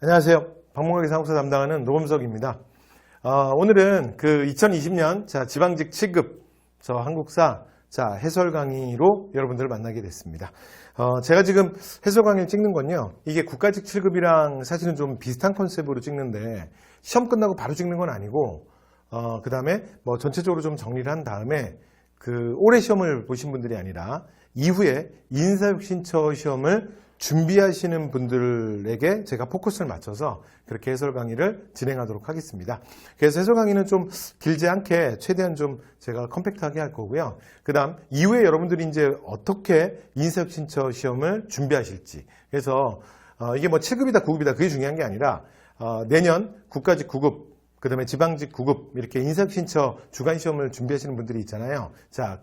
안녕하세요. 방문가기 사무소 담당하는 노범석입니다. 오늘은 그 2020년 지방직 7급 한국사 해설 강의로 여러분들을 만나게 됐습니다. 제가 지금 해설 강의를 찍는 건요, 이게 국가직 7급이랑 사실은 좀 비슷한 컨셉으로 찍는데 시험 끝나고 바로 찍는 건 아니고 그 다음에 전체적으로 좀 정리를 한 다음에 그 올해 시험을 보신 분들이 아니라 이후에 인사혁신처 시험을 준비하시는 분들에게 제가 포커스를 맞춰서 그렇게 해설 강의를 진행하도록 하겠습니다. 그래서 해설 강의는 좀 길지 않게 최대한 좀 제가 컴팩트하게 할 거고요. 그 다음 이후에 여러분들이 이제 어떻게 인사혁신처 시험을 준비하실지. 그래서 이게 7급이다 9급이다 그게 중요한 게 아니라 내년 국가직 9급 그 다음에 지방직 9급 이렇게 인사혁신처 주간시험을 준비하시는 분들이 있잖아요.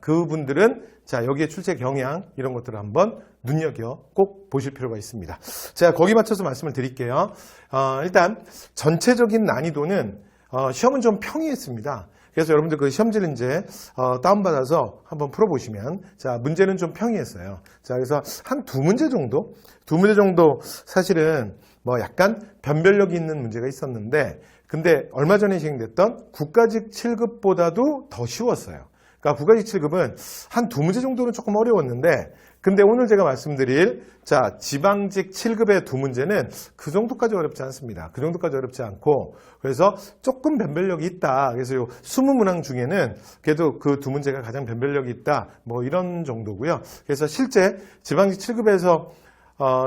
그분들은 여기에 출제 경향 이런 것들을 한번 눈여겨 꼭 보실 필요가 있습니다. 제가 거기 맞춰서 말씀을 드릴게요. 일단 전체적인 난이도는 시험은 좀 평이했습니다. 그래서 여러분들 그 시험지를 이제 다운받아서 한번 풀어보시면 문제는 좀 평이했어요. 그래서 한 두 문제 정도 사실은 약간 변별력이 있는 문제가 있었는데 근데 얼마 전에 시행됐던 국가직 7급보다도 더 쉬웠어요. 그러니까 국가직 7급은 한 두 문제 정도는 조금 어려웠는데 근데 오늘 제가 말씀드릴 지방직 7급의 두 문제는 그 정도까지 어렵지 않습니다. 그 정도까지 어렵지 않고 그래서 조금 변별력이 있다. 그래서 요 20문항 중에는 그래도 그 두 문제가 가장 변별력이 있다. 이런 정도고요. 그래서 실제 지방직 7급에서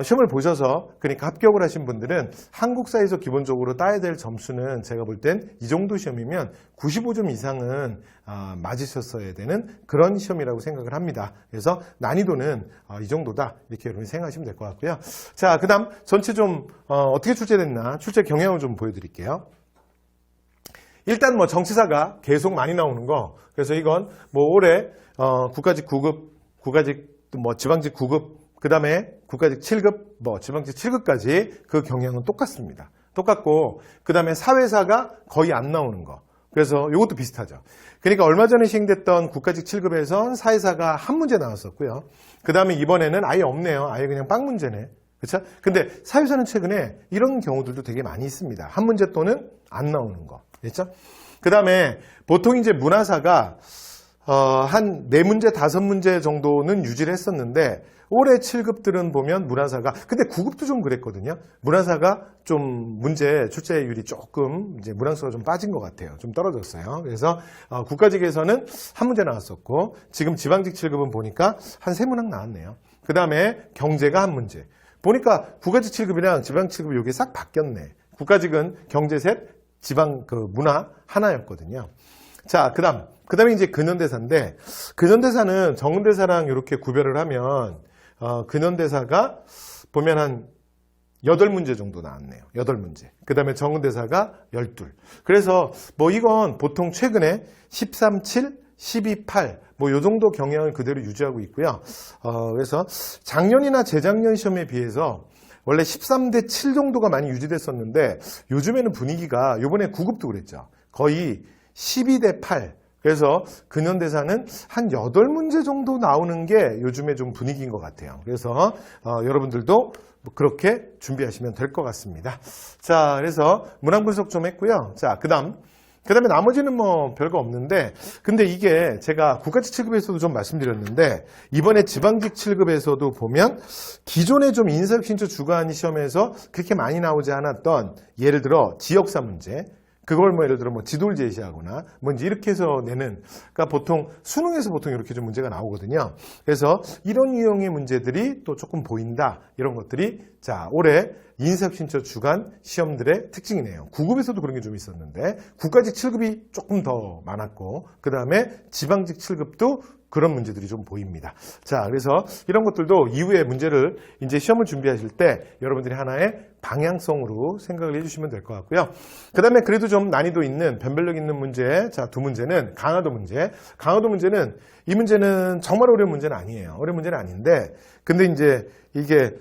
시험을 보셔서 그러니까 합격을 하신 분들은 한국사에서 기본적으로 따야 될 점수는 제가 볼 땐 이 정도 시험이면 95점 이상은 맞으셨어야 되는 그런 시험이라고 생각을 합니다. 그래서 난이도는 이 정도다 이렇게 여러분이 생각하시면 될 것 같고요. 그 다음 전체 좀 어떻게 출제됐나 출제 경향을 좀 보여드릴게요. 일단 정치사가 계속 많이 나오는 거. 그래서 이건 올해 국가직 9급, 국가직 지방직 9급 그 다음에 국가직 7급, 지방직 7급까지 그 경향은 똑같습니다. 똑같고, 그 다음에 사회사가 거의 안 나오는 거. 그래서 이것도 비슷하죠. 그러니까 얼마 전에 시행됐던 국가직 7급에선 사회사가 한 문제 나왔었고요. 그 다음에 이번에는 아예 없네요. 아예 그냥 빵 문제네. 그렇죠? 근데 사회사는 최근에 이런 경우들도 되게 많이 있습니다. 한 문제 또는 안 나오는 거. 그렇죠? 그 다음에 보통 이제 문화사가 한 4문제, 5문제 정도는 유지를 했었는데 올해 7급들은 보면 문화사가 근데 9급도 좀 그랬거든요. 문화사가 좀 문제 출제율이 조금 이제 문항수가 좀 빠진 것 같아요. 좀 떨어졌어요. 그래서 국가직에서는 한 문제 나왔었고 지금 지방직 7급은 보니까 한 3문항 나왔네요. 그 다음에 경제가 한 문제. 보니까 국가직 7급이랑 지방 7급 이게 싹 바뀌었네. 국가직은 경제 셋, 지방 문화 하나였거든요. 그 다음에 이제 근현대사인데, 근현대사는 정근대사랑 이렇게 구별을 하면, 근현대사가 보면 한 8문제 정도 나왔네요. 8문제. 그 다음에 정근대사가 12. 그래서 이건 보통 최근에 13, 7, 12, 8, 요 정도 경향을 그대로 유지하고 있고요. 그래서 작년이나 재작년 시험에 비해서 원래 13대 7 정도가 많이 유지됐었는데, 요즘에는 분위기가, 요번에 9급도 그랬죠. 거의 12대 8. 그래서 근현대사는 한 8문제 정도 나오는 게 요즘에 좀 분위기인 것 같아요. 그래서 여러분들도 그렇게 준비하시면 될 것 같습니다. 그래서 문항 분석 좀 했고요. 그 다음에 나머지는 별거 없는데 근데 이게 제가 국가직 7급에서도 좀 말씀드렸는데 이번에 지방직 7급에서도 보면 기존에 좀 인사혁신처 주간 시험에서 그렇게 많이 나오지 않았던 예를 들어 지역사 문제 그걸 예를 들어 지도를 제시하거나 이제 이렇게 해서 내는 그러니까 보통 수능에서 보통 이렇게 좀 문제가 나오거든요. 그래서 이런 유형의 문제들이 또 조금 보인다. 이런 것들이 올해 인사혁신처 주간 시험들의 특징이네요. 9급에서도 그런 게 좀 있었는데 국가직 7급이 조금 더 많았고 그 다음에 지방직 7급도 그런 문제들이 좀 보입니다. 그래서 이런 것들도 이후에 문제를 이제 시험을 준비하실 때 여러분들이 하나의 방향성으로 생각을 해주시면 될 것 같고요. 그 다음에 그래도 좀 난이도 있는 변별력 있는 문제, 두 문제는 강화도 문제. 강화도 문제는 이 문제는 정말 어려운 문제는 아니에요. 어려운 문제는 아닌데 근데 이제 이게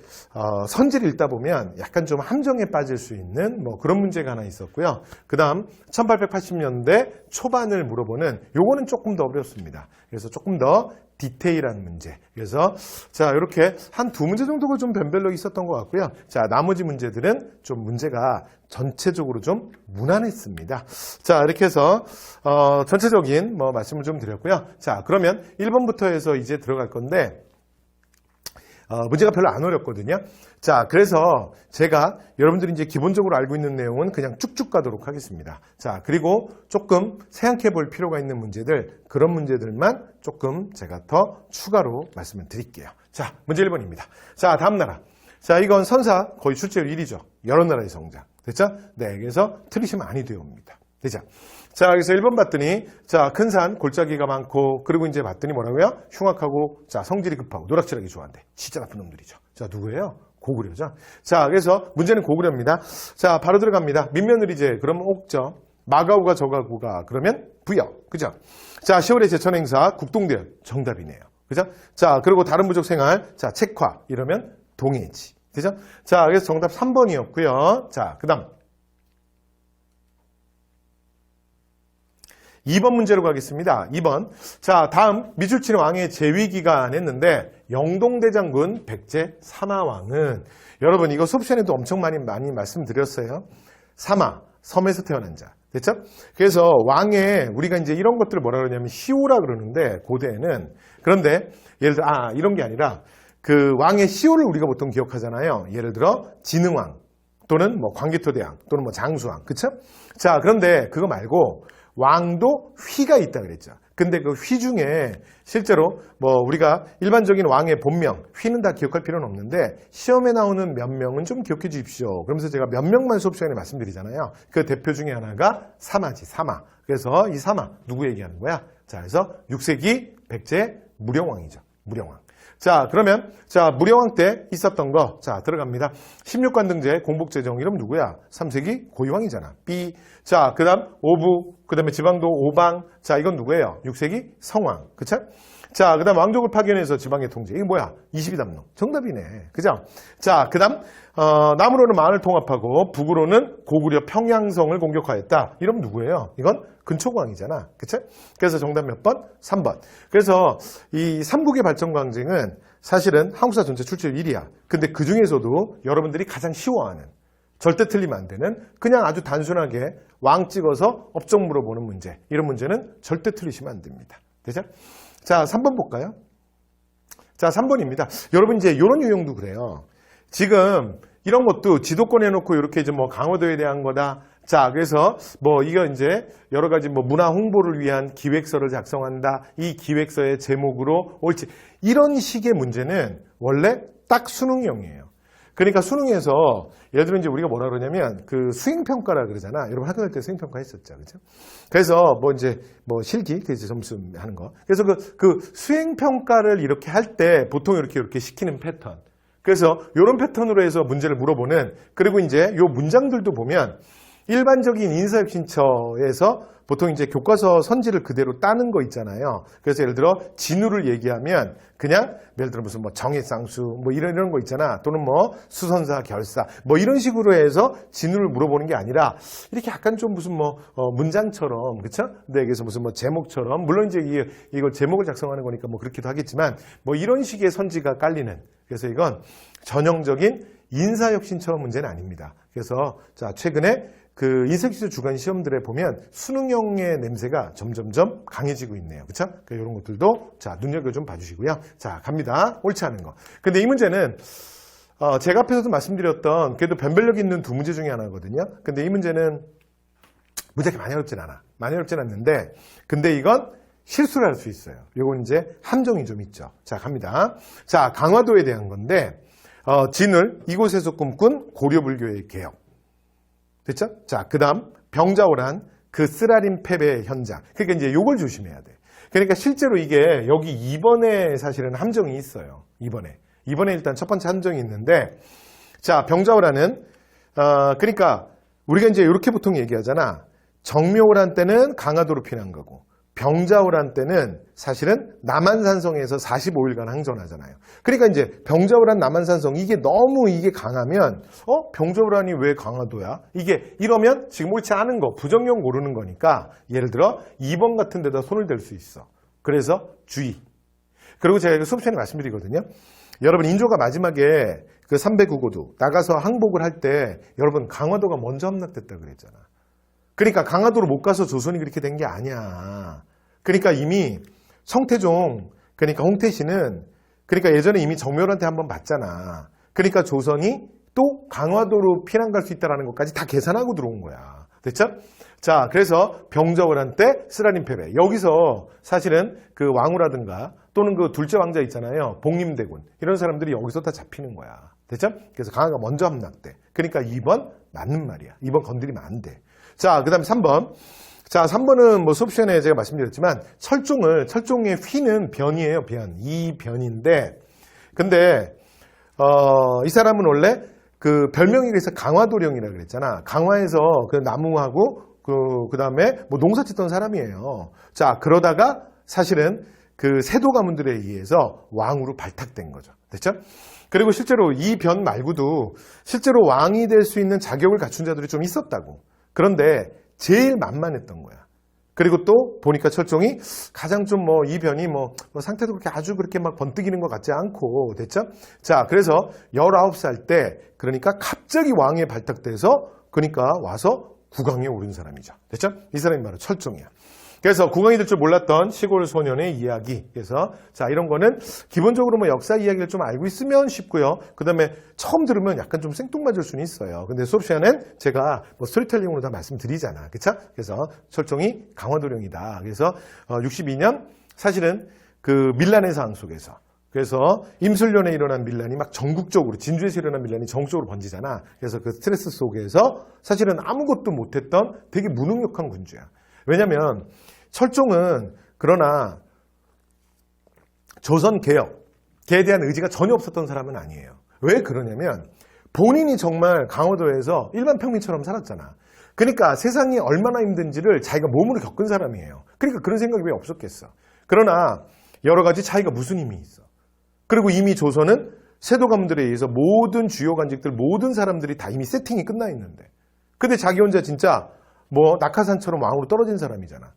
선지를 읽다 보면 약간 좀 함정에 빠질 수 있는 그런 문제가 하나 있었고요. 그 다음 1880년대 초반을 물어보는 요거는 조금 더 어렵습니다. 그래서 조금 더 디테일한 문제. 그래서 자 이렇게 한 두 문제 정도가 좀 변별력이 있었던 것 같고요. 자 나머지 문제들은 좀 문제가 전체적으로 좀 무난했습니다. 자 이렇게 해서 전체적인 말씀을 좀 드렸고요. 자 그러면 1번부터 해서 이제 들어갈 건데 문제가 별로 안 어렵거든요. 자, 그래서 제가 여러분들이 이제 기본적으로 알고 있는 내용은 그냥 쭉쭉 가도록 하겠습니다. 자, 그리고 조금 생각해 볼 필요가 있는 문제들, 그런 문제들만 조금 제가 더 추가로 말씀을 드릴게요. 자, 문제 1번입니다. 자, 다음 나라. 자, 이건 선사 거의 출제율 1위죠. 여러 나라의 성장. 됐죠? 네, 그래서 틀리시면 아니 되어 옵니다. 되죠? 자, 그래서 1번 봤더니, 자, 큰 산, 골짜기가 많고, 그리고 이제 봤더니 뭐라고요? 흉악하고, 자, 성질이 급하고, 노락질하기 좋아한대. 진짜 나쁜 놈들이죠. 자, 누구예요? 고구려죠. 자, 그래서 문제는 고구려입니다. 자, 바로 들어갑니다. 민며느리제, 그러면 옥저. 마가우가 저가구가, 그러면 부여. 그죠? 자, 10월의 제천행사, 국동대연. 정답이네요. 그죠? 자, 그리고 다른 부족 생활, 자, 책화. 이러면 동해지. 그죠? 자, 그래서 정답 3번이었고요. 자, 그 다음. 2번 문제로 가겠습니다. 2번. 자, 다음 미술친의 왕의 재위기간 했는데 영동대장군 백제 사마왕은 여러분 이거 수업 시간에도 엄청 많이 말씀드렸어요. 사마, 섬에서 태어난 자. 됐죠? 그래서 왕의 우리가 이제 이런 것들을 뭐라 그러냐면 시호라 그러는데 고대에는 그런데 예를 들어 이런 게 아니라 그 왕의 시호를 우리가 보통 기억하잖아요. 예를 들어 진흥왕 또는 뭐 광개토대왕 또는 뭐 장수왕. 그쵸? 자, 그런데 그거 말고 왕도 휘가 있다 그랬죠. 근데 그 휘 중에 실제로 뭐 우리가 일반적인 왕의 본명, 휘는 다 기억할 필요는 없는데 시험에 나오는 몇 명은 좀 기억해 주십시오. 그러면서 제가 몇 명만 수업 시간에 말씀드리잖아요. 그 대표 중에 하나가 사마지, 사마. 그래서 이 사마 누구 얘기하는 거야? 자, 그래서 6세기 백제 무령왕이죠. 무령왕. 자, 그러면 자 무령왕 때 있었던 거 자 들어갑니다. 16관 등재 공복제정 이름 누구야? 3세기 고유왕이잖아. B. 자, 그 다음 오부, 그 다음에 지방도 오방. 자, 이건 누구예요? 6세기 성왕. 그쵸? 자, 그 다음 왕족을 파견해서 지방의 통제. 이게 뭐야? 22담로. 정답이네. 그죠? 자, 그 다음 남으로는 만을 통합하고 북으로는 고구려 평양성을 공격하였다. 이러면 누구예요? 이건 근초광이잖아. 그쵸? 그래서 정답 몇 번? 3번. 그래서 이 삼국의 발전 광쟁은 사실은 한국사 전체 출제율 1위야. 근데 그 중에서도 여러분들이 가장 쉬워하는 절대 틀리면 안 되는 그냥 아주 단순하게 왕 찍어서 업적 물어보는 문제. 이런 문제는 절대 틀리시면 안 됩니다. 되죠? 자, 3번 볼까요? 자, 3번입니다. 여러분 이제 이런 유형도 그래요. 지금 이런 것도 지도권 해놓고 이렇게 이제 뭐 강화도에 대한 거다. 자, 그래서 뭐 이거 이제 여러 가지 뭐 문화 홍보를 위한 기획서를 작성한다. 이 기획서의 제목으로 옳지. 이런 식의 문제는 원래 딱 수능형이에요. 그러니까 수능에서 예를 들어 이제 우리가 뭐라 그러냐면 그 수행평가라 그러잖아. 여러분 학교 다닐 때 수행평가 했었죠. 그죠? 그래서 뭐 이제 뭐 실기, 그 이제 점수 하는 거. 그래서 그 수행평가를 이렇게 할 때 보통 이렇게 시키는 패턴. 그래서 이런 패턴으로 해서 문제를 물어보는 그리고 이제 요 문장들도 보면 일반적인 인사혁신처에서 보통 이제 교과서 선지를 그대로 따는 거 있잖아요. 그래서 예를 들어 진우를 얘기하면 그냥 예를 들어 무슨 뭐 정해쌍수 뭐 이런 거 있잖아. 또는 뭐 수선사 결사 뭐 이런 식으로 해서 진우를 물어보는 게 아니라 이렇게 약간 좀 무슨 뭐 문장처럼 그렇죠? 네, 그래서 무슨 뭐 제목처럼 물론 이제 이거 제목을 작성하는 거니까 뭐 그렇기도 하겠지만 뭐 이런 식의 선지가 깔리는 그래서 이건 전형적인 인사혁신처 문제는 아닙니다. 그래서 자 최근에 그 인사혁신처 주간 시험들에 보면 수능형의 냄새가 점점점 강해지고 있네요. 그렇죠? 이런 것들도 자 눈여겨 좀 봐주시고요. 자 갑니다. 옳지 않은 거. 근데 이 문제는 제가 앞에서도 말씀드렸던 그래도 변별력 있는 두 문제 중에 하나거든요. 근데 이 문제는 문제가 많이 어렵진 않아. 많이 어렵진 않는데 근데 이건 실수를 할 수 있어요. 이건 이제 함정이 좀 있죠. 자 갑니다. 자 강화도에 대한 건데 진을 이곳에서 꿈꾼 고려불교의 개혁. 됐죠? 자, 그 다음 병자호란 그 쓰라림 패배 현장. 그러니까 이제 요걸 조심해야 돼. 그러니까 실제로 이게 여기 2번에 사실은 함정이 있어요. 2번에 일단 첫 번째 함정이 있는데 자, 병자호란은 그러니까 우리가 이제 이렇게 보통 얘기하잖아. 정묘호란 때는 강화도로 피난 거고 병자호란 때는 사실은 남한산성에서 45일간 항전하잖아요. 그러니까 이제 병자호란 남한산성 이게 너무 이게 강하면 병자호란이 왜 강화도야? 이게 이러면 지금 옳지 않은 거 부정형 고르는 거니까 예를 들어 2번 같은 데다 손을 댈 수 있어. 그래서 주의. 그리고 제가 수업 시간에 말씀드리거든요. 여러분 인조가 마지막에 그 309고도 나가서 항복을 할 때 여러분 강화도가 먼저 함락됐다 그랬잖아. 그러니까 강화도로 못 가서 조선이 그렇게 된 게 아니야. 그러니까 이미 성태종, 그러니까 홍태신은 그러니까 예전에 이미 정묘한테 한번 봤잖아. 그러니까 조선이 또 강화도로 피난 갈 수 있다는 것까지 다 계산하고 들어온 거야. 됐죠? 자, 그래서 병저울한 때 쓰라림 패배. 여기서 사실은 그 왕후라든가 또는 그 둘째 왕자 있잖아요. 복림대군. 이런 사람들이 여기서 다 잡히는 거야. 됐죠? 그래서 강화가 먼저 함락돼. 그러니까 2번 맞는 말이야. 2번 건드리면 안 돼. 자, 그 다음에 3번. 자, 3번은 뭐 수업 시간에 제가 말씀드렸지만 철종의 휘는 변이에요. 변. 이 변인데 근데 이 사람은 원래 그 별명이 그래서 강화도령이라고 그랬잖아. 강화에서 그 나무하고 그 다음에 뭐 농사 짓던 사람이에요. 자, 그러다가 사실은 그 세도 가문들에 의해서 왕으로 발탁된 거죠. 됐죠? 그리고 실제로 이 변 말고도 실제로 왕이 될 수 있는 자격을 갖춘 자들이 좀 있었다고. 그런데 제일 만만했던 거야. 그리고 또 보니까 철종이 가장 좀 뭐 이 변이 뭐 상태도 그렇게 아주 그렇게 막 번뜩이는 것 같지 않고. 됐죠? 자, 그래서 19살 때 그러니까 갑자기 왕에 발탁돼서 그러니까 와서 국왕에 오른 사람이죠. 됐죠? 이 사람이 바로 철종이야. 그래서 국왕이 될 줄 몰랐던 시골 소년의 이야기. 그래서 자, 이런 거는 기본적으로 뭐 역사 이야기를 좀 알고 있으면 쉽고요. 그 다음에 처음 들으면 약간 좀 생뚱맞을 수는 있어요. 근데 수업 시간엔 제가 뭐 스토리텔링으로 다 말씀드리잖아. 그쵸? 그래서 철종이 강화도령이다. 그래서 62년 사실은 그 밀란의 상황 속에서 그래서 임술련에 일어난 밀란이 막 전국적으로 진주에서 일어난 밀란이 전국적으로 번지잖아. 그래서 그 스트레스 속에서 사실은 아무것도 못했던 되게 무능력한 군주야. 왜냐하면 철종은 그러나 조선 개혁에 대한 의지가 전혀 없었던 사람은 아니에요. 왜 그러냐면 본인이 정말 강화도에서 일반 평민처럼 살았잖아. 그러니까 세상이 얼마나 힘든지를 자기가 몸으로 겪은 사람이에요. 그러니까 그런 생각이 왜 없었겠어. 그러나 여러 가지 차이가 무슨 힘이 있어. 그리고 이미 조선은 세도 가문들에 의해서 모든 주요 관직들 모든 사람들이 다 이미 세팅이 끝나 있는데 근데 자기 혼자 진짜 뭐 낙하산처럼 왕으로 떨어진 사람이잖아.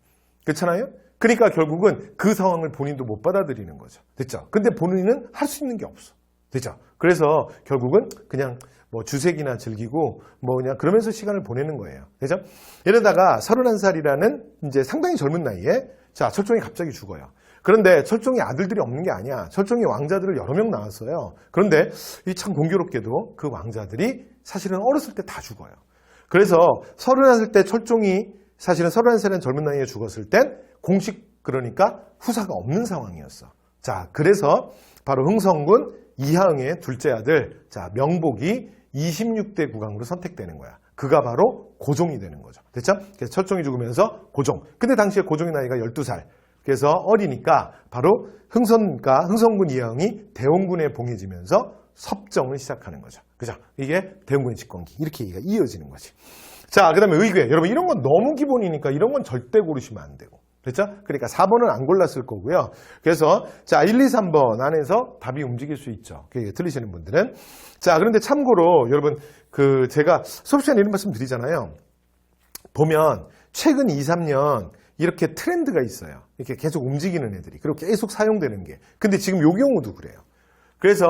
그렇잖아요? 그러니까 결국은 그 상황을 본인도 못 받아들이는 거죠. 됐죠? 근데 본인은 할 수 있는 게 없어. 됐죠? 그래서 결국은 그냥 뭐 주색이나 즐기고 뭐 그냥 그러면서 시간을 보내는 거예요. 됐죠? 이러다가 31살이라는 이제 상당히 젊은 나이에 자, 철종이 갑자기 죽어요. 그런데 철종이 아들들이 없는 게 아니야. 철종이 왕자들을 여러 명 낳았어요. 그런데 이 참 공교롭게도 그 왕자들이 사실은 어렸을 때 다 죽어요. 그래서 31살 때 철종이 사실은 31살이라는 젊은 나이에 죽었을 땐 공식 그러니까 후사가 없는 상황이었어. 자, 그래서 바로 흥성군 이하응의 둘째 아들 자, 명복이 26대 국왕으로 선택되는 거야. 그가 바로 고종이 되는 거죠. 됐죠? 그래서 철종이 죽으면서 고종. 근데 당시에 고종의 나이가 12살. 그래서 어리니까 바로 흥성군 이하응이 대원군에 봉해지면서 섭정을 시작하는 거죠. 그죠? 이게 대원군의 집권기. 이렇게 얘기가 이어지는 거지. 자, 그 다음에 의궤. 여러분, 이런 건 너무 기본이니까 이런 건 절대 고르시면 안 되고. 됐죠? 그러니까 4번은 안 골랐을 거고요. 그래서, 자, 1, 2, 3번 안에서 답이 움직일 수 있죠. 틀리시는 분들은. 자, 그런데 참고로 여러분, 제가 수업 시간에 이런 말씀 드리잖아요. 보면, 최근 2, 3년 이렇게 트렌드가 있어요. 이렇게 계속 움직이는 애들이. 그리고 계속 사용되는 게. 근데 지금 요 경우도 그래요. 그래서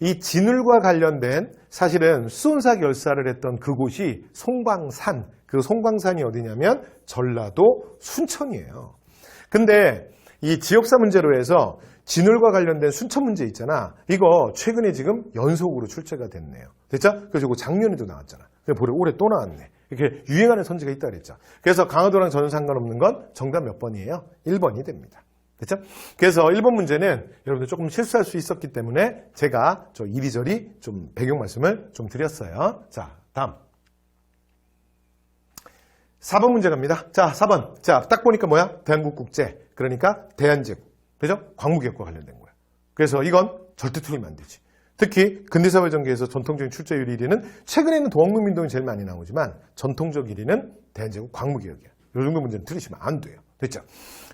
이 진울과 관련된 사실은 수온사 결사를 했던 그곳이 송광산. 그 송광산이 어디냐면 전라도 순천이에요. 근데 이 지역사 문제로 해서 진울과 관련된 순천 문제 있잖아. 이거 최근에 지금 연속으로 출제가 됐네요. 됐죠? 그래서 이거 작년에도 나왔잖아. 올해 또 나왔네. 이렇게 유행하는 선지가 있다 그랬죠. 그래서 강화도랑 전혀 상관없는 건 정답 몇 번이에요? 1번이 됩니다. 됐죠? 그래서 1번 문제는 여러분들 조금 실수할 수 있었기 때문에 제가 이리저리 좀 배경 말씀을 좀 드렸어요. 자, 다음. 4번 문제 갑니다. 자, 4번. 자, 딱 보니까 뭐야? 대한국국제. 그러니까 대한제국. 그죠? 광무개혁과 관련된 거야. 그래서 이건 절대 틀리면 안 되지. 특히 근대사회 전개에서 전통적인 출제율 1위는 최근에는 동학농민동이 제일 많이 나오지만 전통적 1위는 대한제국 광무개혁이야. 이 정도 문제는 틀리시면 안 돼요. 됐죠?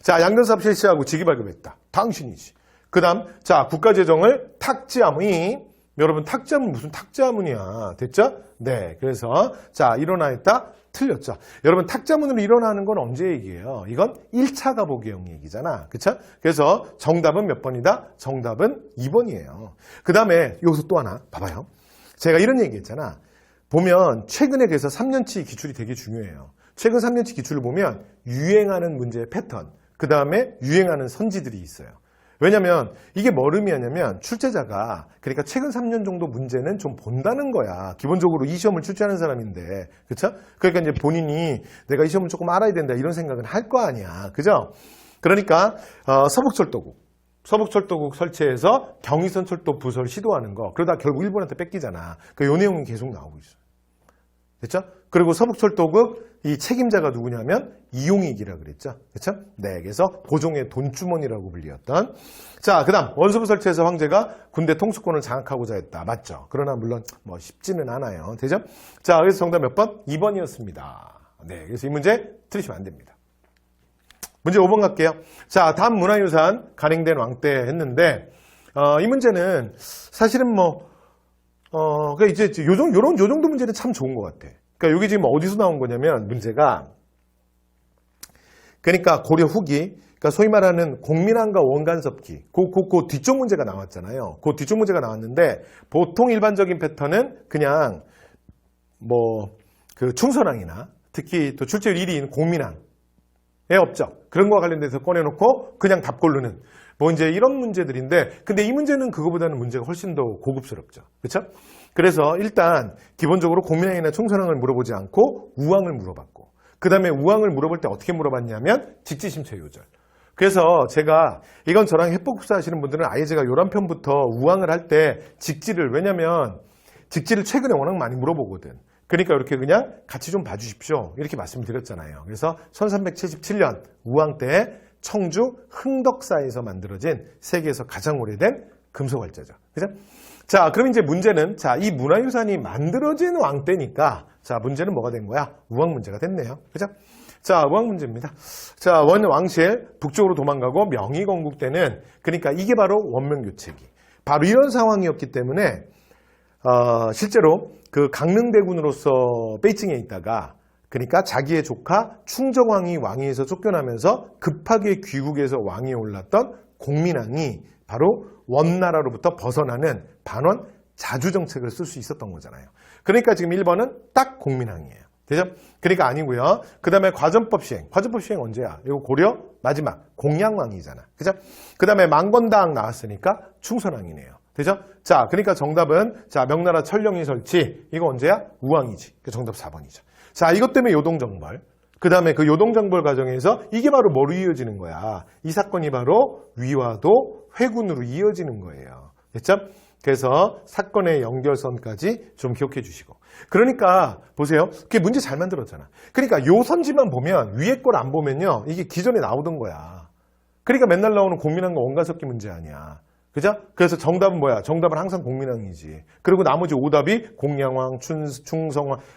자, 양변사업 실시하고 직위 발급했다. 당신이지. 그 다음, 자, 국가재정을 탁지함의 여러분 탁자문 무슨 탁자문이야. 됐죠? 네. 그래서 자 일어나 있다. 틀렸죠. 여러분 탁자문으로 일어나는 건 언제 얘기예요? 이건 1차 가보기형 얘기잖아. 그쵸? 그래서 정답은 몇 번이다? 정답은 2번이에요. 그 다음에 여기서 또 하나 봐봐요. 제가 이런 얘기 했잖아. 보면 최근에 그래서 3년치 기출이 되게 중요해요. 최근 3년치 기출을 보면 유행하는 문제의 패턴, 그 다음에 유행하는 선지들이 있어요. 왜냐면 이게 뭘 의미하냐면 출제자가 그러니까 최근 3년 정도 문제는 좀 본다는 거야. 기본적으로 이 시험을 출제하는 사람인데. 그쵸? 그러니까 이제 본인이 내가 이 시험을 조금 알아야 된다 이런 생각은 할 거 아니야. 그죠? 그러니까 서북철도국 설치해서 경의선 철도 부설 시도하는 거. 그러다 결국 일본한테 뺏기잖아. 요 내용이 계속 나오고 있어. 됐죠? 그리고 서북철도국 이 책임자가 누구냐면 이용익이라 그랬죠. 그렇죠? 네, 그래서 고종의 돈주머니라고 불리었던. 자, 그다음 원수부 설치해서 황제가 군대 통수권을 장악하고자 했다. 맞죠? 그러나 물론 뭐 쉽지는 않아요. 되죠? 자, 그래서 정답 몇 번? 2번이었습니다. 네, 그래서 이 문제 틀리시면 안 됩니다. 문제 5번 갈게요. 자, 다음 문화유산 간행된 왕때 했는데 이 문제는 사실은 그러니까 이제 요 정도 문제는 참 좋은 것 같아. 그러니까 여기 지금 어디서 나온 거냐면 문제가 그러니까 고려 후기 그러니까 소위 말하는 공민왕과 원간섭기 그 뒤쪽 문제가 나왔잖아요. 그 뒤쪽 문제가 나왔는데 보통 일반적인 패턴은 그냥 그 충선왕이나 특히 또 출제율 1위인 공민왕의 업적 그런 거와 관련돼서 꺼내놓고 그냥 답 고르는 이제 이런 문제들인데 근데 이 문제는 그거보다는 문제가 훨씬 더 고급스럽죠. 그렇죠? 그래서 일단 기본적으로 공민왕이나 충선왕을 물어보지 않고 우왕을 물어봤고 그 다음에 우왕을 물어볼 때 어떻게 물어봤냐면 직지심체 요절. 그래서 제가 이건 저랑 해법국사 하시는 분들은 아예 제가 요란편부터 우왕을 할 때 직지를 왜냐면 직지를 최근에 워낙 많이 물어보거든. 그러니까 이렇게 그냥 같이 좀 봐주십시오. 이렇게 말씀드렸잖아요. 그래서 1377년 우왕 때 청주 흥덕사에서 만들어진 세계에서 가장 오래된 금속활자죠. 그죠? 자, 그럼 이제 문제는 이 문화유산이 만들어진 왕 때니까 문제는 뭐가 된 거야? 우왕 문제가 됐네요. 그죠? 자, 우왕 문제입니다. 자, 원왕실 북쪽으로 도망가고 명의건국 때는 그러니까 이게 바로 원명교체기. 바로 이런 상황이었기 때문에 실제로 그 강릉대군으로서 베이징에 있다가 그러니까 자기의 조카 충정왕이 왕위에서 쫓겨나면서 급하게 귀국해서 왕위에 올랐던 공민왕이 바로 원나라로부터 벗어나는 반원 자주정책을 쓸 수 있었던 거잖아요. 그러니까 지금 1번은 딱 공민왕이에요. 되죠? 그러니까 아니고요. 그 다음에 과전법 시행. 과전법 시행 언제야? 이거 고려 마지막 공양왕이잖아. 그죠? 그 다음에 망건당 나왔으니까 충선왕이네요. 되죠? 자, 그러니까 정답은 명나라 천령이 설치. 이거 언제야? 우왕이지. 그 정답 4번이죠. 자, 이것 때문에 요동정벌. 그 다음에 그 요동정벌 과정에서 이게 바로 뭐로 이어지는 거야? 이 사건이 바로 위화도 회군으로 이어지는 거예요. 됐죠? 그래서 사건의 연결선까지 좀 기억해 주시고. 그러니까 보세요. 그게 문제 잘 만들었잖아. 그러니까 요 선지만 보면 위에 걸 안 보면요. 이게 기존에 나오던 거야. 그러니까 맨날 나오는 공민왕과 원간섭기 문제 아니야. 그죠? 그래서 정답은 뭐야? 정답은 항상 공민왕이지. 그리고 나머지 오답이 공양왕,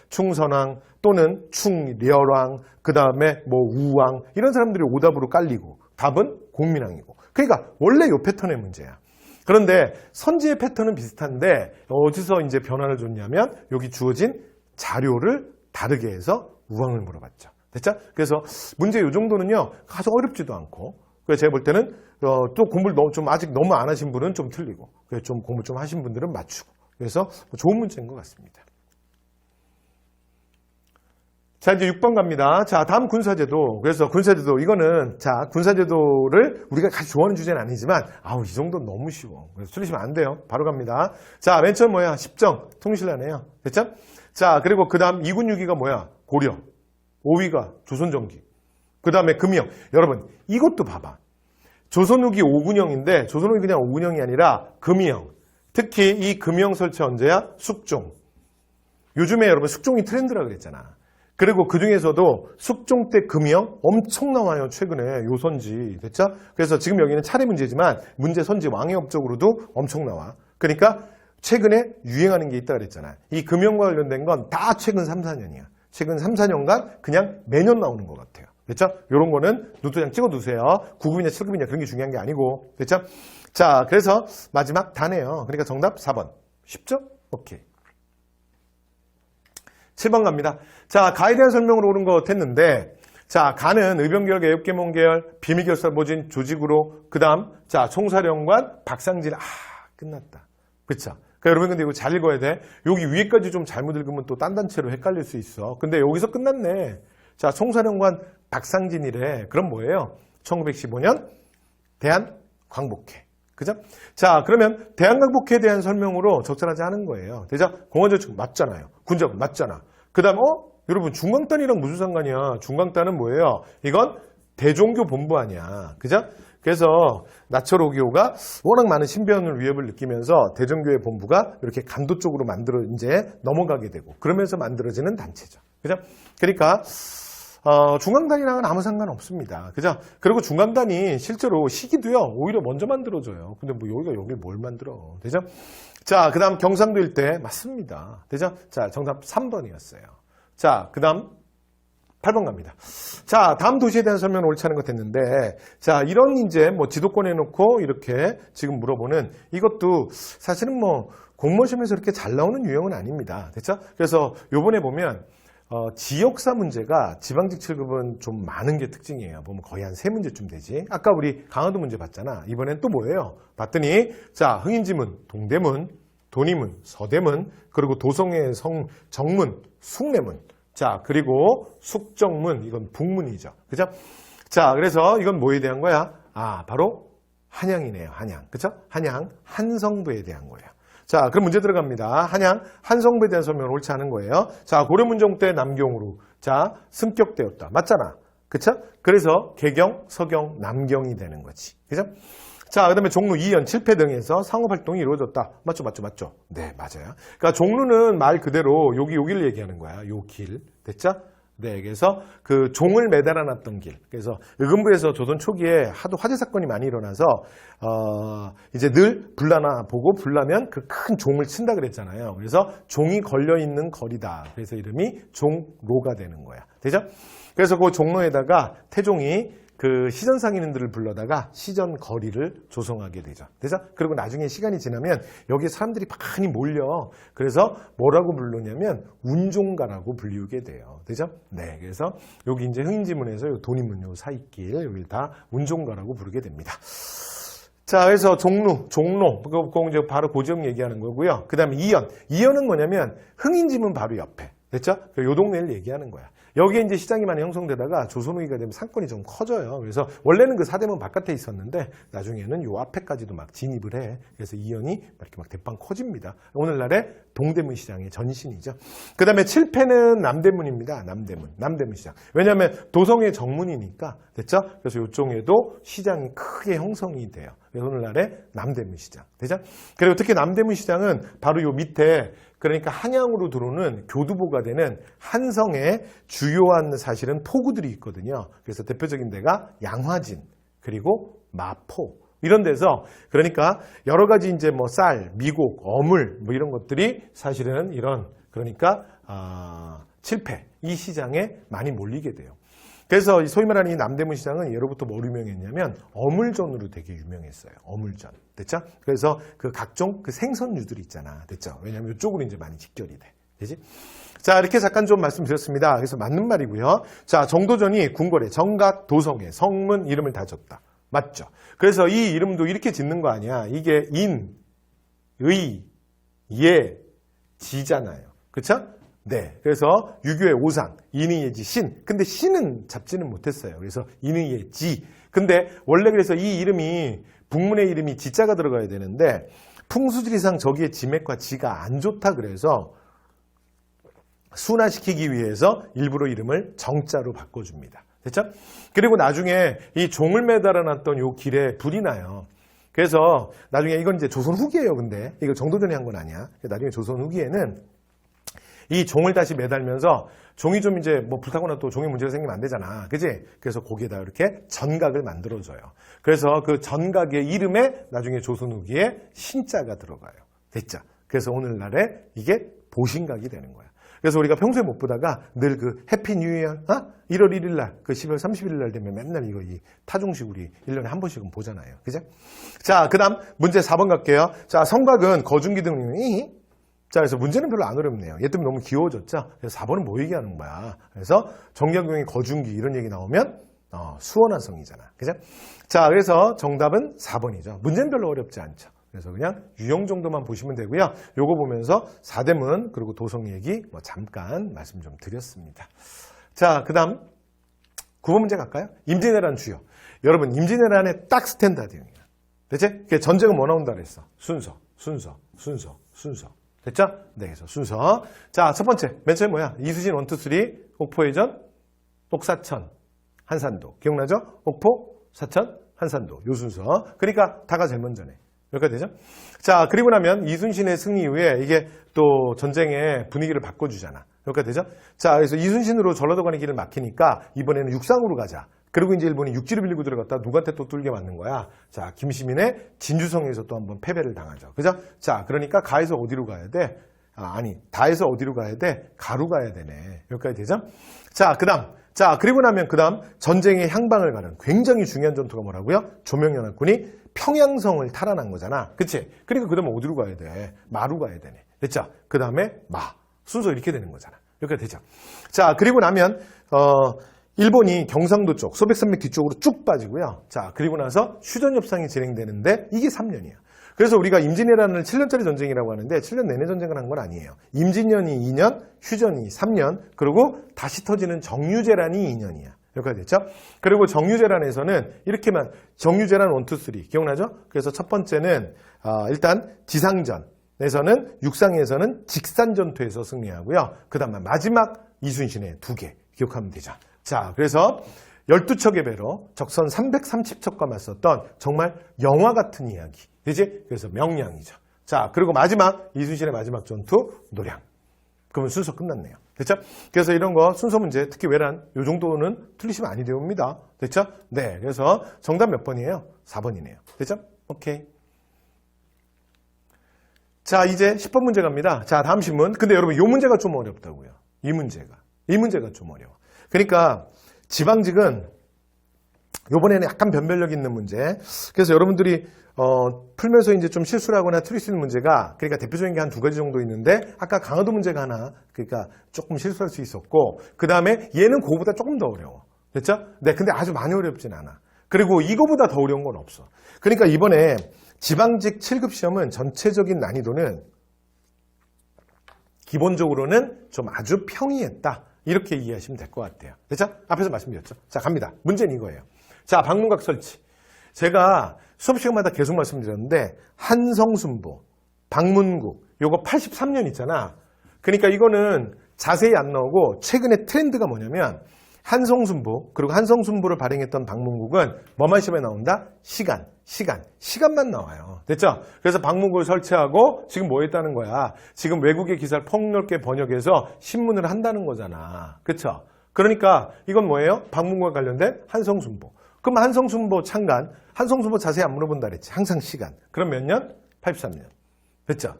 충선왕 또는 충렬왕, 그 다음에 우왕 이런 사람들이 오답으로 깔리고 답은 공민왕이고. 그러니까 원래 요 패턴의 문제야. 그런데 선지의 패턴은 비슷한데 어디서 이제 변화를 줬냐면 여기 주어진 자료를 다르게 해서 우왕을 물어봤죠. 됐죠? 그래서 문제 요 정도는요 아주 어렵지도 않고 그래서 제가 볼 때는 또 공부를 좀 아직 너무 안 하신 분은 좀 틀리고 좀 공부 좀 하신 분들은 맞추고 그래서 좋은 문제인 것 같습니다. 자, 이제 6번 갑니다. 자, 다음 군사제도. 그래서 군사제도, 이거는, 군사제도를 우리가 같이 좋아하는 주제는 아니지만, 이 정도는 너무 쉬워. 그래서 틀리시면 안 돼요. 바로 갑니다. 자, 맨 처음 뭐야? 십정. 통일신라네요. 됐죠? 자, 그리고 그 다음 2군 6위가 뭐야? 고려. 5위가 조선전기. 그 다음에 금영. 여러분, 이것도 봐봐. 조선 후기 5군형인데, 조선 후기 그냥 5군형이 아니라 금영. 특히 이 금영 설치 언제야? 숙종. 요즘에 여러분 숙종이 트렌드라 그랬잖아. 그리고 그 중에서도 숙종 때 금영 엄청 나와요. 최근에 요선지. 됐죠? 그래서 지금 여기는 차례 문제지만 문제 선지 왕의 업적으로도 엄청 나와. 그러니까 최근에 유행하는 게 있다 그랬잖아. 이 금영과 관련된 건 다 최근 3, 4년이야. 최근 3, 4년간 그냥 매년 나오는 것 같아요. 됐죠? 이런 거는 노트장 찍어두세요. 9급이냐 7급이냐 그런 게 중요한 게 아니고. 됐죠? 자, 그래서 마지막 다네요. 그러니까 정답 4번. 쉽죠? 오케이. 7번 갑니다. 자, 가에 대한 설명으로 옳은 것 같았는데, 자, 가는 의병계열, 애국계몽계열, 비밀결사모진 조직으로, 그 다음, 자, 총사령관, 박상진, 끝났다. 그쵸? 그러니까 여러분, 근데 이거 잘 읽어야 돼. 여기 위에까지 좀 잘못 읽으면 또 딴 단체로 헷갈릴 수 있어. 근데 여기서 끝났네. 자, 총사령관 박상진이래. 그럼 뭐예요? 1915년 대한광복회. 그죠? 자, 그러면 대한광복회에 대한 설명으로 적절하지 않은 거예요. 대자, 공안정책 맞잖아요. 군자군 맞잖아. 그 다음, 여러분, 중광단이랑 무슨 상관이야? 중광단은 뭐예요? 이건 대종교 본부 아니야. 그죠? 그래서 나철 5.25가 워낙 많은 신변을 위협을 느끼면서 대종교의 본부가 이렇게 간도 쪽으로 이제 넘어가게 되고 그러면서 만들어지는 단체죠. 그죠? 그러니까, 중광단이랑은 아무 상관없습니다. 그죠? 그리고 중광단이 실제로 시기도요, 오히려 먼저 만들어져요. 근데 뭐 여기를 뭘 만들어. 되죠? 자, 그 다음 경상도 일대 맞습니다. 되죠? 자, 정답 3번이었어요. 자, 그 다음 8번 갑니다. 자, 다음 도시에 대한 설명은 옳지 않은 것 됐는데, 자, 이런 이제 뭐 지도권 해놓고 이렇게 지금 물어보는 이것도 사실은 뭐 공무원시험에서 이렇게 잘 나오는 유형은 아닙니다. 됐죠? 그래서 요번에 보면, 지역사 문제가 지방직 7급은 좀 많은 게 특징이에요. 보면 거의 한 3문제쯤 되지. 아까 우리 강화도 문제 봤잖아. 이번엔 또 뭐예요? 봤더니, 자, 흥인지문, 동대문, 돈이문, 서대문, 그리고 도성의 정문, 숭례문. 자, 그리고 숙정문, 이건 북문이죠. 그죠? 자, 그래서 이건 뭐에 대한 거야? 바로 한양이네요. 한양. 그죠? 한양, 한성부에 대한 거예요. 자, 그럼 문제 들어갑니다. 한양, 한성부에 대한 설명은 옳지 않은 거예요. 자, 고려문종 때 남경으로. 자, 승격되었다. 맞잖아. 그쵸? 그래서 개경, 서경, 남경이 되는 거지. 그죠? 자, 그 다음에 종로 2연, 7패 등에서 상업활동이 이루어졌다. 맞죠? 네, 맞아요. 그러니까 종로는 말 그대로 여기를 얘기하는 거야. 요 길. 됐죠? 네, 그래서 그 종을 매달아 놨던 길. 그래서 의금부에서 조선 초기에 하도 화재 사건이 많이 일어나서, 이제 늘 불나면 그 큰 종을 친다 그랬잖아요. 그래서 종이 걸려있는 거리다. 그래서 이름이 종로가 되는 거야. 되죠? 그래서 그 종로에다가 태종이 그 시전 상인들을 불러다가 시전 거리를 조성하게 되죠. 그래서 그리고 나중에 시간이 지나면 여기에 사람들이 많이 몰려. 그래서 뭐라고 부르냐면 운종가라고 불리우게 돼요. 그죠? 네. 그래서 여기 이제 흥인지문에서 요 돈이문 요 사이길 여기를 다 운종가라고 부르게 됩니다. 자, 그래서 종로, 그거 이제 바로 고지역 얘기하는 거고요. 그 다음에 이연은 뭐냐면 흥인지문 바로 옆에. 됐죠? 요 동네를 얘기하는 거야. 여기에 이제 시장이 많이 형성되다가 조선 후기가 되면 상권이 좀 커져요. 그래서 원래는 그 사대문 바깥에 있었는데 나중에는 요 앞에까지도 막 진입을 해. 그래서 이연이 이렇게 막 대빵 커집니다. 오늘날의 동대문 시장의 전신이죠. 그 다음에 7패는 남대문입니다. 남대문 시장. 왜냐하면 도성의 정문이니까. 됐죠? 그래서 요쪽에도 시장이 크게 형성이 돼요. 그래서 오늘날의 남대문 시장. 되죠? 그리고 특히 남대문 시장은 바로 요 밑에 그러니까 한양으로 들어오는 교두보가 되는 한성의 주요한 사실은 포구들이 있거든요. 그래서 대표적인 데가 양화진, 그리고 마포. 이런 데서 그러니까 여러 가지 이제 뭐 쌀, 미곡, 어물 뭐 이런 것들이 사실은 이런 그러니까 7패 이 시장에 많이 몰리게 돼요. 그래서 소위 말하는 이 남대문 시장은 예로부터 뭐로 유명했냐면 어물전으로 되게 유명했어요. 어물전. 됐죠? 그래서 그 각종 그 생선류들이 있잖아. 됐죠? 왜냐하면 이쪽으로 이제 많이 직결이 돼. 되지? 자, 이렇게 잠깐 좀 말씀드렸습니다. 그래서 맞는 말이고요. 자, 정도전이 궁궐에 정각, 도성에 성문 이름을 다 줬다. 맞죠? 그래서 이 이름도 이렇게 짓는 거 아니야. 이게 인, 의, 예, 지잖아요. 그쵸? 네. 그래서 유교의 오상, 인의예지 신. 근데 신은 잡지는 못했어요. 그래서 인의예지. 근데 원래 그래서 이 이름이 북문의 이름이 지자가 들어가야 되는데 풍수지리상 저기에 지맥과 지가 안 좋다 그래서 순화시키기 위해서 일부러 이름을 정자로 바꿔줍니다. 됐죠? 그리고 나중에 이 종을 매달아 놨던 요 길에 불이 나요. 그래서 나중에 이건 이제 조선 후기예요. 근데 이거 정도전에 한 건 아니야. 나중에 조선 후기에는 이 종을 다시 매달면서 종이 좀 이제 뭐 불타거나 또 종에 문제가 생기면 안 되잖아. 그지? 그래서 거기에다 이렇게 전각을 만들어줘요. 그래서 그 전각의 이름에 나중에 조선 후기에 신자가 들어가요. 됐죠? 그래서 오늘날에 이게 보신각이 되는 거야. 그래서 우리가 평소에 못 보다가 늘 그 해피 뉴 이어 1월 1일 날, 그 12월 31일 날 되면 맨날 이거 이 타종식 우리 1년에 한 번씩은 보잖아요. 그죠? 자, 그 다음 문제 4번 갈게요. 자, 성곽은 거중기둥이. 자, 그래서 문제는 별로 안 어렵네요. 얘 때문에 너무 귀여워졌죠? 그래서 4번은 뭐 얘기하는 거야? 그래서 정약용의 거중기 이런 얘기 나오면 수원한 성이잖아. 그죠? 자, 그래서 정답은 4번이죠. 문제는 별로 어렵지 않죠. 그래서 그냥 유형 정도만 보시면 되고요. 요거 보면서 사대문 그리고 도성 얘기 잠깐 말씀 좀 드렸습니다. 자, 그 다음 9번 문제 갈까요? 임진왜란 주요. 여러분, 임진왜란의 딱 스탠다드형이야. 됐지? 전쟁은 뭐 나온다 그랬어? 순서. 됐죠? 네, 그래서 순서. 자, 첫 번째. 맨 처음에 뭐야? 이수신 1, 2, 3, 옥포해전, 옥사천, 한산도. 기억나죠? 옥포, 사천, 한산도. 요 순서. 그러니까 다가 제일 먼저네. 여기까지 되죠? 자, 그리고 나면 이순신의 승리 이후에 이게 또 전쟁의 분위기를 바꿔주잖아. 여기까지 되죠? 자, 그래서 이순신으로 전라도 가는 길을 막히니까 이번에는 육상으로 가자. 그리고 이제 일본이 육지를 빌리고 들어갔다 누구한테 또 뚫게 맞는 거야? 자, 김시민의 진주성에서 또 한번 패배를 당하죠. 그죠? 자, 그러니까 가에서 어디로 가야 돼? 다에서 어디로 가야 돼? 가로 가야 되네. 여기까지 되죠? 자, 그리고 나면 그 다음 전쟁의 향방을 가는 굉장히 중요한 전투가 뭐라고요? 조명연합군이 평양성을 탈환한 거잖아. 그치? 그러니까 그 다음에 어디로 가야 돼? 마로 가야 되네. 됐죠? 그 다음에 순서 이렇게 되는 거잖아. 여기까지 되죠? 자, 그리고 나면 일본이 경상도 쪽, 소백산맥 뒤쪽으로 쭉 빠지고요. 자, 그리고 나서 휴전협상이 진행되는데 이게 3년이야. 그래서 우리가 임진왜란을 7년짜리 전쟁이라고 하는데 7년 내내 전쟁을 한 건 아니에요. 임진년이 2년, 휴전이 3년, 그리고 다시 터지는 정유재란이 2년이야. 여기까지 됐죠? 그리고 정유재란에서는 이렇게만 정유재란 1, 2, 3 기억나죠? 그래서 첫 번째는 일단 지상전에서는 육상에서는 직산전투에서 승리하고요. 그 다음에 마지막 이순신의 2개 기억하면 되죠. 자, 그래서 12척의 배로 적선 330척과 맞섰던 정말 영화 같은 이야기. 그지? 그래서 명량이죠. 자, 그리고 마지막, 이순신의 마지막 전투, 노량. 그러면 순서 끝났네요. 됐죠? 그래서 이런 거 순서 문제, 특히 외란, 요 정도는 틀리시면 아니 되옵니다. 됐죠? 네. 그래서 정답 몇 번이에요? 4번이네요. 됐죠? 오케이. 자, 이제 10번 문제 갑니다. 자, 다음 신문. 근데 여러분, 요 문제가 좀 어렵다고요. 이 문제가 좀 어려워. 그러니까 지방직은 요번에는 약간 변별력 있는 문제. 그래서 여러분들이 풀면서 이제 좀 실수를 하거나 틀릴 수 있는 문제가, 그러니까 대표적인 게 한 2가지 정도 있는데 아까 강화도 문제가 하나, 그러니까 조금 실수할 수 있었고, 그 다음에 얘는 그거보다 조금 더 어려워. 됐죠? 네, 근데 아주 많이 어렵진 않아. 그리고 이거보다 더 어려운 건 없어. 그러니까 이번에 지방직 7급 시험은 전체적인 난이도는 기본적으로는 좀 아주 평이했다. 이렇게 이해하시면 될 것 같아요. 됐죠? 앞에서 말씀드렸죠? 자, 갑니다. 문제는 이거예요. 자, 방문각 설치. 제가 수업 시간마다 계속 말씀드렸는데 한성순보, 방문국, 요거 83년 있잖아. 그러니까 이거는 자세히 안 나오고 최근에 트렌드가 뭐냐면 한성순보, 그리고 한성순보를 발행했던 방문국은 뭐만 시험에 나온다? 시간만 나와요. 됐죠? 그래서 방문국을 설치하고 지금 뭐 했다는 거야? 지금 외국의 기사를 폭넓게 번역해서 신문을 한다는 거잖아. 그쵸? 그러니까 이건 뭐예요? 방문국과 관련된 한성순보. 그럼 한성순보 창간, 한성순보 자세히 안 물어본다 그랬지. 항상 시간. 그럼 몇 년? 83년. 됐죠?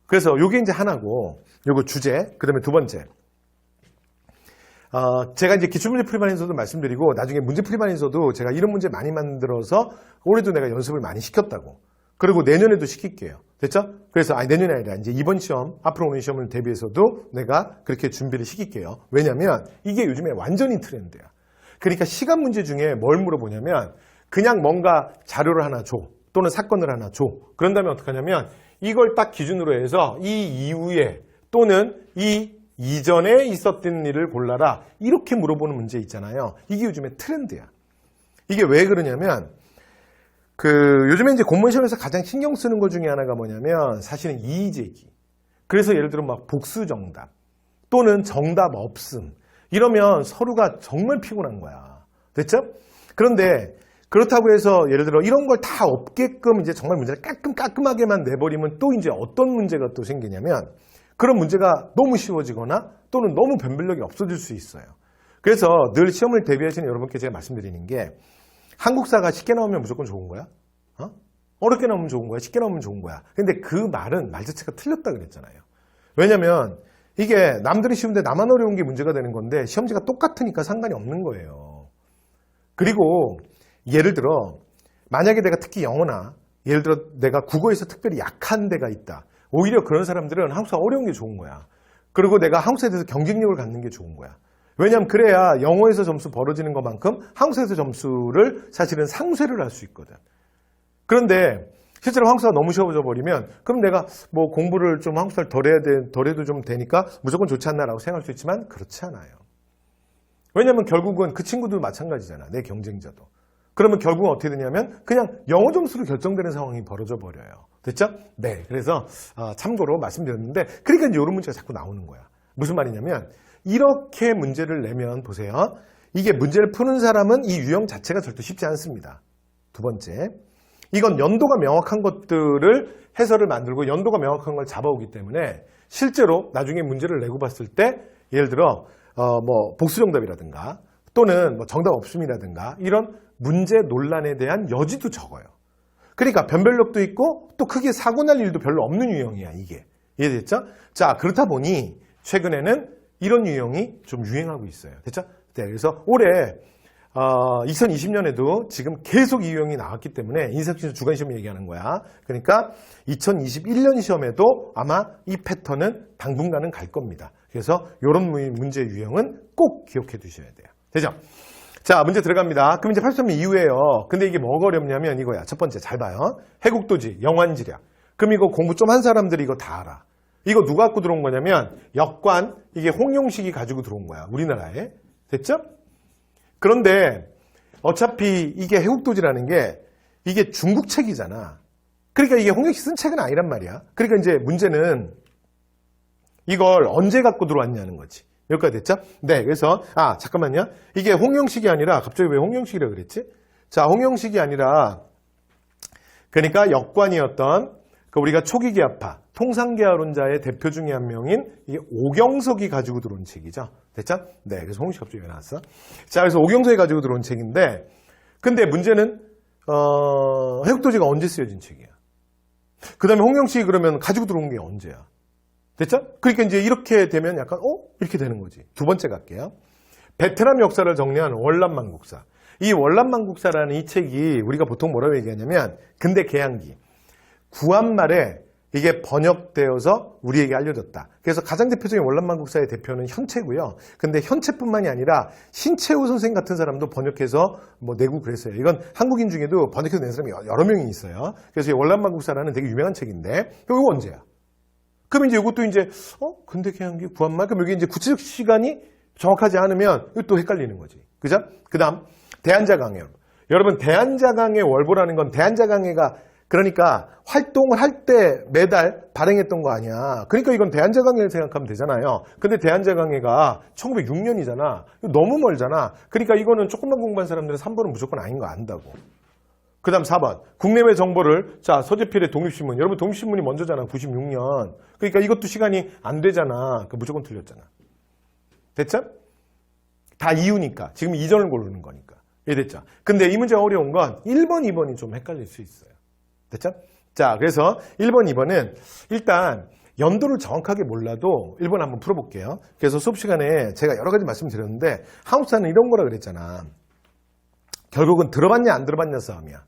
그래서 요게 이제 하나고, 요거 주제, 그 다음에 두 번째. 제가 이제 기출문제 풀이반에서도 말씀드리고, 나중에 문제 풀이반에서도 제가 이런 문제 많이 만들어서 올해도 내가 연습을 많이 시켰다고. 그리고 내년에도 시킬게요. 됐죠? 그래서, 내년이 아니라 이제 이번 시험, 앞으로 오는 시험을 대비해서도 내가 그렇게 준비를 시킬게요. 왜냐면 이게 요즘에 완전히 트렌드야. 그러니까 시간 문제 중에 뭘 물어보냐면 그냥 뭔가 자료를 하나 줘 또는 사건을 하나 줘. 그런 다음에 어떻게 하냐면 이걸 딱 기준으로 해서 이 이후에 또는 이 이전에 있었던 일을 골라라. 이렇게 물어보는 문제 있잖아요. 이게 요즘에 트렌드야. 이게 왜 그러냐면 요즘에 이제 공무원 시험에서 가장 신경 쓰는 것 중에 하나가 뭐냐면 사실은 이의제기. 그래서 예를 들어 막 복수 정답 또는 정답 없음. 이러면 서류가 정말 피곤한 거야. 됐죠? 그런데 그렇다고 해서 예를 들어 이런 걸 다 없게끔 이제 정말 문제를 깔끔하게만 내버리면 또 이제 어떤 문제가 또 생기냐면 그런 문제가 너무 쉬워지거나 또는 너무 변별력이 없어질 수 있어요. 그래서 늘 시험을 대비하시는 여러분께 제가 말씀드리는 게 한국사가 쉽게 나오면 무조건 좋은 거야? 어렵게 나오면 좋은 거야? 쉽게 나오면 좋은 거야? 근데 그 말은 말 자체가 틀렸다 그랬잖아요. 왜냐면 이게 남들이 쉬운데 나만 어려운 게 문제가 되는 건데 시험지가 똑같으니까 상관이 없는 거예요. 그리고 예를 들어 만약에 내가 특히 영어나 예를 들어 내가 국어에서 특별히 약한 데가 있다. 오히려 그런 사람들은 한국사 어려운 게 좋은 거야. 그리고 내가 한국사에 대해서 경쟁력을 갖는 게 좋은 거야. 왜냐하면 그래야 영어에서 점수 벌어지는 것만큼 한국사에서 점수를 사실은 상쇄를 할 수 있거든. 그런데 실제로 한국사가 너무 쉬워져 버리면 그럼 내가 뭐 공부를 좀 한국사를 덜해도 좀 되니까 무조건 좋지 않나라고 생각할 수 있지만 그렇지 않아요. 왜냐하면 결국은 그 친구도 마찬가지잖아. 내 경쟁자도. 그러면 결국은 어떻게 되냐면 그냥 영어 점수로 결정되는 상황이 벌어져 버려요. 됐죠? 네. 그래서 참고로 말씀드렸는데 그러니까 이제 이런 문제가 자꾸 나오는 거야. 무슨 말이냐면 이렇게 문제를 내면 보세요. 이게 문제를 푸는 사람은 이 유형 자체가 절대 쉽지 않습니다. 두 번째. 이건 연도가 명확한 것들을 해설을 만들고 연도가 명확한 걸 잡아오기 때문에 실제로 나중에 문제를 내고 봤을 때 예를 들어 뭐 복수 정답이라든가 또는 뭐 정답 없음이라든가 이런 문제 논란에 대한 여지도 적어요. 그러니까 변별력도 있고 또 크게 사고 날 일도 별로 없는 유형이야 이게. 이해됐죠? 자 그렇다 보니 최근에는 이런 유형이 좀 유행하고 있어요. 됐죠? 네, 그래서 올해 2020년에도 지금 계속 이 유형이 나왔기 때문에 인사학시험 주간시험 얘기하는 거야. 그러니까 2021년 시험에도 아마 이 패턴은 당분간은 갈 겁니다. 그래서 이런 문제 유형은 꼭 기억해 두셔야 돼요. 되죠? 자, 문제 들어갑니다. 그럼 이제 83년 이후에요. 근데 이게 뭐가 어렵냐면 이거야. 첫 번째 잘 봐요. 해국도지, 영환지략. 그럼 이거 공부 좀 한 사람들이 이거 다 알아. 이거 누가 갖고 들어온 거냐면 역관, 이게 홍용식이 가지고 들어온 거야. 우리나라에. 됐죠? 그런데 어차피 이게 해국도지라는 게 이게 중국 책이잖아. 그러니까 이게 홍용식 쓴 책은 아니란 말이야. 그러니까 이제 문제는 이걸 언제 갖고 들어왔냐는 거지. 여기까지 됐죠? 네, 그래서 잠깐만요. 이게 홍용식이 아니라 갑자기 왜 홍용식이라고 그랬지? 자, 홍용식이 아니라 그러니까 역관이었던 그 우리가 초기계합파, 통상계화론자의 대표 중에 한 명인 이게 오경석이 가지고 들어온 책이죠. 됐죠? 네, 그래서 홍용식 갑자기 왜 나왔어? 자, 그래서 오경석이 가지고 들어온 책인데 근데 문제는 해국도지가 언제 쓰여진 책이야? 그 다음에 홍용식이 그러면 가지고 들어온 게 언제야? 됐죠? 그러니까 이제 이렇게 되면 약간 이렇게 되는 거지. 두 번째 갈게요. 베트남 역사를 정리한 월남망국사. 이 월남망국사라는 이 책이 우리가 보통 뭐라고 얘기하냐면 근대 개항기 구한말에 이게 번역되어서 우리에게 알려졌다. 그래서 가장 대표적인 월남망국사의 대표는 현채고요. 근데 현채뿐만이 아니라 신채호 선생 같은 사람도 번역해서 뭐 내고 그랬어요. 이건 한국인 중에도 번역해서 낸 사람이 여러 명이 있어요. 그래서 이 월남망국사라는 되게 유명한 책인데 이거 언제야? 그럼 이제 이것도 이제 근대 개항기 구한말 그럼 여기 이제 구체적 시간이 정확하지 않으면 이것도 헷갈리는 거지. 그죠? 그다음 대한자강회. 여러분 대한자강회 월보라는 건 대한자강회가 그러니까 활동을 할 때 매달 발행했던 거 아니야. 그러니까 이건 대한자강회를 생각하면 되잖아요. 근데 대한자강회가 1906년이잖아. 너무 멀잖아. 그러니까 이거는 조금만 공부한 사람들은 3번은 무조건 아닌 거 안다고. 그 다음 4번. 국내외 정보를, 서재필의 독립신문. 여러분, 독립신문이 먼저잖아. 96년. 그러니까 이것도 시간이 안 되잖아. 무조건 틀렸잖아. 됐죠? 다 이유니까. 지금 이전을 고르는 거니까. 이해됐죠? 근데 이 문제가 어려운 건 1번, 2번이 좀 헷갈릴 수 있어요. 됐죠? 자, 그래서 1번, 2번은 일단 연도를 정확하게 몰라도 1번 한번 풀어볼게요. 그래서 수업 시간에 제가 여러 가지 말씀드렸는데 한국사는 이런 거라 그랬잖아. 결국은 들어봤냐 안 들어봤냐 싸움이야.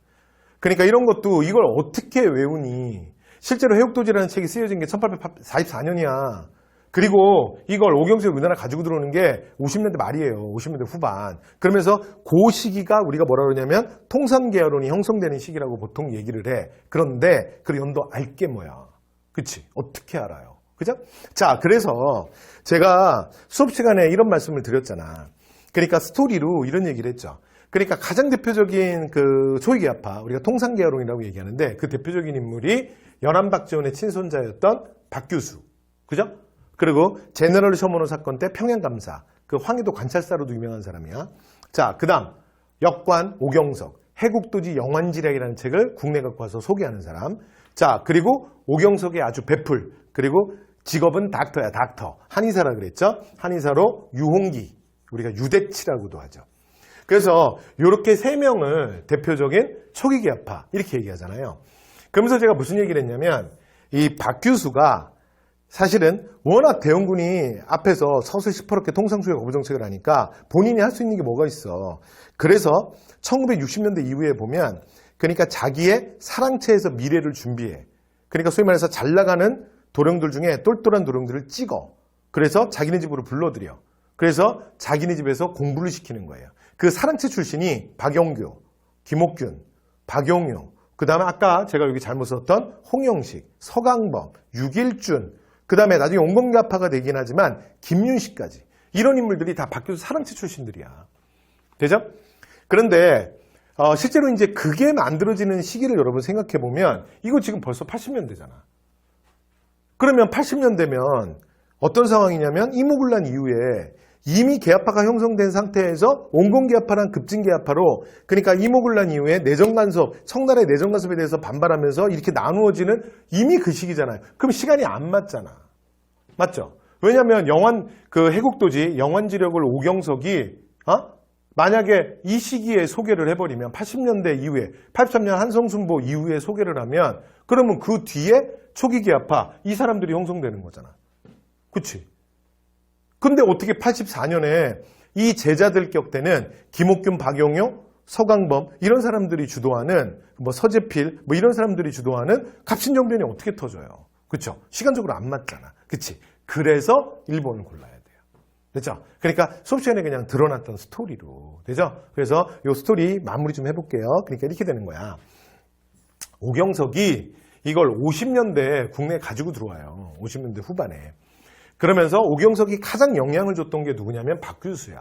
그러니까 이런 것도 이걸 어떻게 외우니? 실제로 해국도지라는 책이 쓰여진 게 1844년이야. 그리고 이걸 오경석이 우리나라 가지고 들어오는 게 50년대 말이에요. 50년대 후반. 그러면서 그 시기가 우리가 뭐라 그러냐면 통상계화론이 형성되는 시기라고 보통 얘기를 해. 그런데 그 연도 알게 뭐야. 그치? 어떻게 알아요? 그죠? 자, 그래서 제가 수업 시간에 이런 말씀을 드렸잖아. 그러니까 스토리로 이런 얘기를 했죠. 그러니까 가장 대표적인 그 소위계합파, 우리가 통상계화론이라고 얘기하는데 그 대표적인 인물이 연안박지원의 친손자였던 박규수. 그죠? 그리고 제너럴 셔머너 사건 때 평양감사, 그 황해도 관찰사로도 유명한 사람이야. 자, 그 다음 역관 오경석, 해국도지 영환지략이라는 책을 국내 갖고 와서 소개하는 사람. 자, 그리고 오경석의 아주 베풀, 그리고 직업은 닥터야, 닥터. 한의사라 그랬죠? 한의사로 유홍기, 우리가 유대치라고도 하죠. 그래서 이렇게 세 명을 대표적인 초기계합파 이렇게 얘기하잖아요. 그러면서 제가 무슨 얘기를 했냐면 이 박규수가 사실은 워낙 대원군이 앞에서 서서 시퍼렇게 통상수의 거부 정책을 하니까 본인이 할 수 있는 게 뭐가 있어. 그래서 1960년대 이후에 보면 그러니까 자기의 사랑채에서 미래를 준비해. 그러니까 소위 말해서 잘 나가는 도령들 중에 똘똘한 도령들을 찍어. 그래서 자기네 집으로 불러들여. 그래서 자기네 집에서 공부를 시키는 거예요. 그 사랑채 출신이 박영규, 김옥균, 박용효, 그 다음에 아까 제가 여기 잘못 썼던 홍영식, 서강범, 유길준, 그 다음에 나중에 온건계파가 되긴 하지만 김윤식까지 이런 인물들이 다 박교수 사랑채 출신들이야. 되죠? 그런데 실제로 이제 그게 만들어지는 시기를 여러분 생각해 보면 이거 지금 벌써 80년대잖아. 그러면 80년대면 어떤 상황이냐면 이모군란 이후에 이미 계합파가 형성된 상태에서 온건계합파랑 급진계합파로 그러니까 이모군란 이후에 내정간섭, 청나라의 내정간섭에 대해서 반발하면서 이렇게 나누어지는 이미 그 시기잖아요. 그럼 시간이 안 맞잖아. 맞죠? 왜냐하면 그 해국도지 영환지력을 오경석이 만약에 이 시기에 소개를 해버리면 80년대 이후에 83년 한성순보 이후에 소개를 하면 그러면 그 뒤에 초기 계합파 이 사람들이 형성되는 거잖아. 그치? 근데 어떻게 84년에 이 제자들 격때는 김옥균, 박용효, 서강범 이런 사람들이 주도하는 서재필 이런 사람들이 주도하는 갑신정변이 어떻게 터져요? 그렇죠? 시간적으로 안 맞잖아. 그치? 그래서 일본을 골라야 돼요. 됐죠? 그러니까 수업 시간에 그냥 드러났던 스토리로. 되죠? 그래서 이 스토리 마무리 좀 해볼게요. 그러니까 이렇게 되는 거야. 오경석이 이걸 50년대에 국내에 가지고 들어와요. 50년대 후반에. 그러면서 오경석이 가장 영향을 줬던 게 누구냐면 박규수야.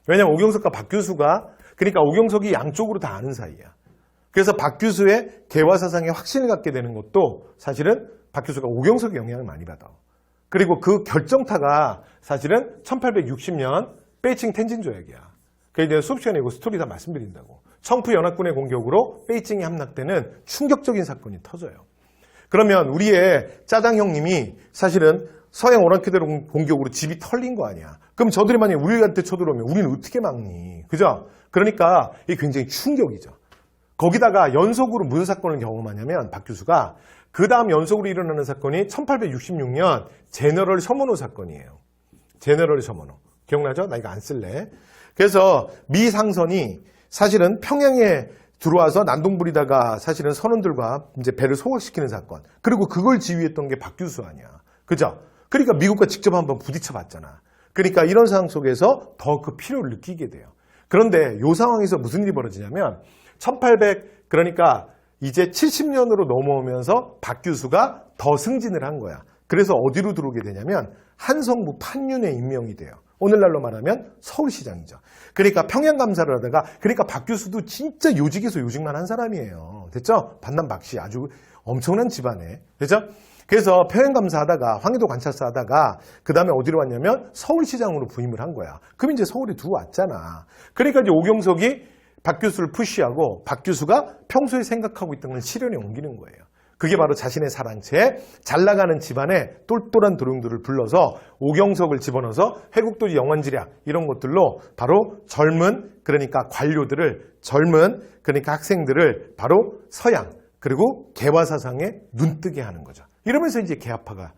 왜냐면 오경석과 박규수가 그러니까 오경석이 양쪽으로 다 아는 사이야. 그래서 박규수의 개화사상에 확신을 갖게 되는 것도 사실은 박규수가 오경석의 영향을 많이 받아. 그리고 그 결정타가 사실은 1860년 베이징 텐진 조약이야. 그래서 수업 시간에 이거 스토리 다 말씀드린다고. 청프 연합군의 공격으로 베이징이 함락되는 충격적인 사건이 터져요. 그러면 우리의 짜장 형님이 사실은 서양 오랑캐들 공격으로 집이 털린 거 아니야. 그럼 저들이 만약에 우리한테 쳐들어오면 우리는 어떻게 막니? 그죠? 그러니까 이게 굉장히 충격이죠. 거기다가 연속으로 무슨 사건을 경험하냐면 박규수가 그 다음 연속으로 일어나는 사건이 1866년 제너럴 셔먼호 사건이에요. 제너럴 셔먼호. 기억나죠? 나 이거 안 쓸래. 그래서 미 상선이 사실은 평양에 들어와서 난동 부리다가 사실은 선원들과 이제 배를 소각시키는 사건. 그리고 그걸 지휘했던 게 박규수 아니야. 그죠? 그러니까 미국과 직접 한번 부딪혀 봤잖아. 그러니까 이런 상황 속에서 더 그 필요를 느끼게 돼요. 그런데 이 상황에서 무슨 일이 벌어지냐면 1800 그러니까 이제 70년으로 넘어오면서 박규수가 더 승진을 한 거야. 그래서 어디로 들어오게 되냐면 한성부 판윤에 임명이 돼요. 오늘날로 말하면 서울시장이죠. 그러니까 평양감사를 하다가 그러니까 박규수도 진짜 요직에서 요직만 한 사람이에요. 됐죠? 반남박씨 아주 엄청난 집안에. 됐죠? 그래서 평양감사하다가 황해도 관찰사 하다가 그 다음에 어디로 왔냐면 서울시장으로 부임을 한 거야. 그럼 이제 서울에 들어왔잖아. 그러니까 이제 오경석이 박규수를 푸시하고 박규수가 평소에 생각하고 있던 걸 실현에 옮기는 거예요. 그게 바로 자신의 사랑채 잘 나가는 집안의 똘똘한 도령들을 불러서 오경석을 집어넣어서 해국도지 영환지략 이런 것들로 바로 젊은 그러니까 관료들을 젊은 그러니까 학생들을 바로 서양 그리고 개화사상에 눈뜨게 하는 거죠. 이러면서 이제 개화파가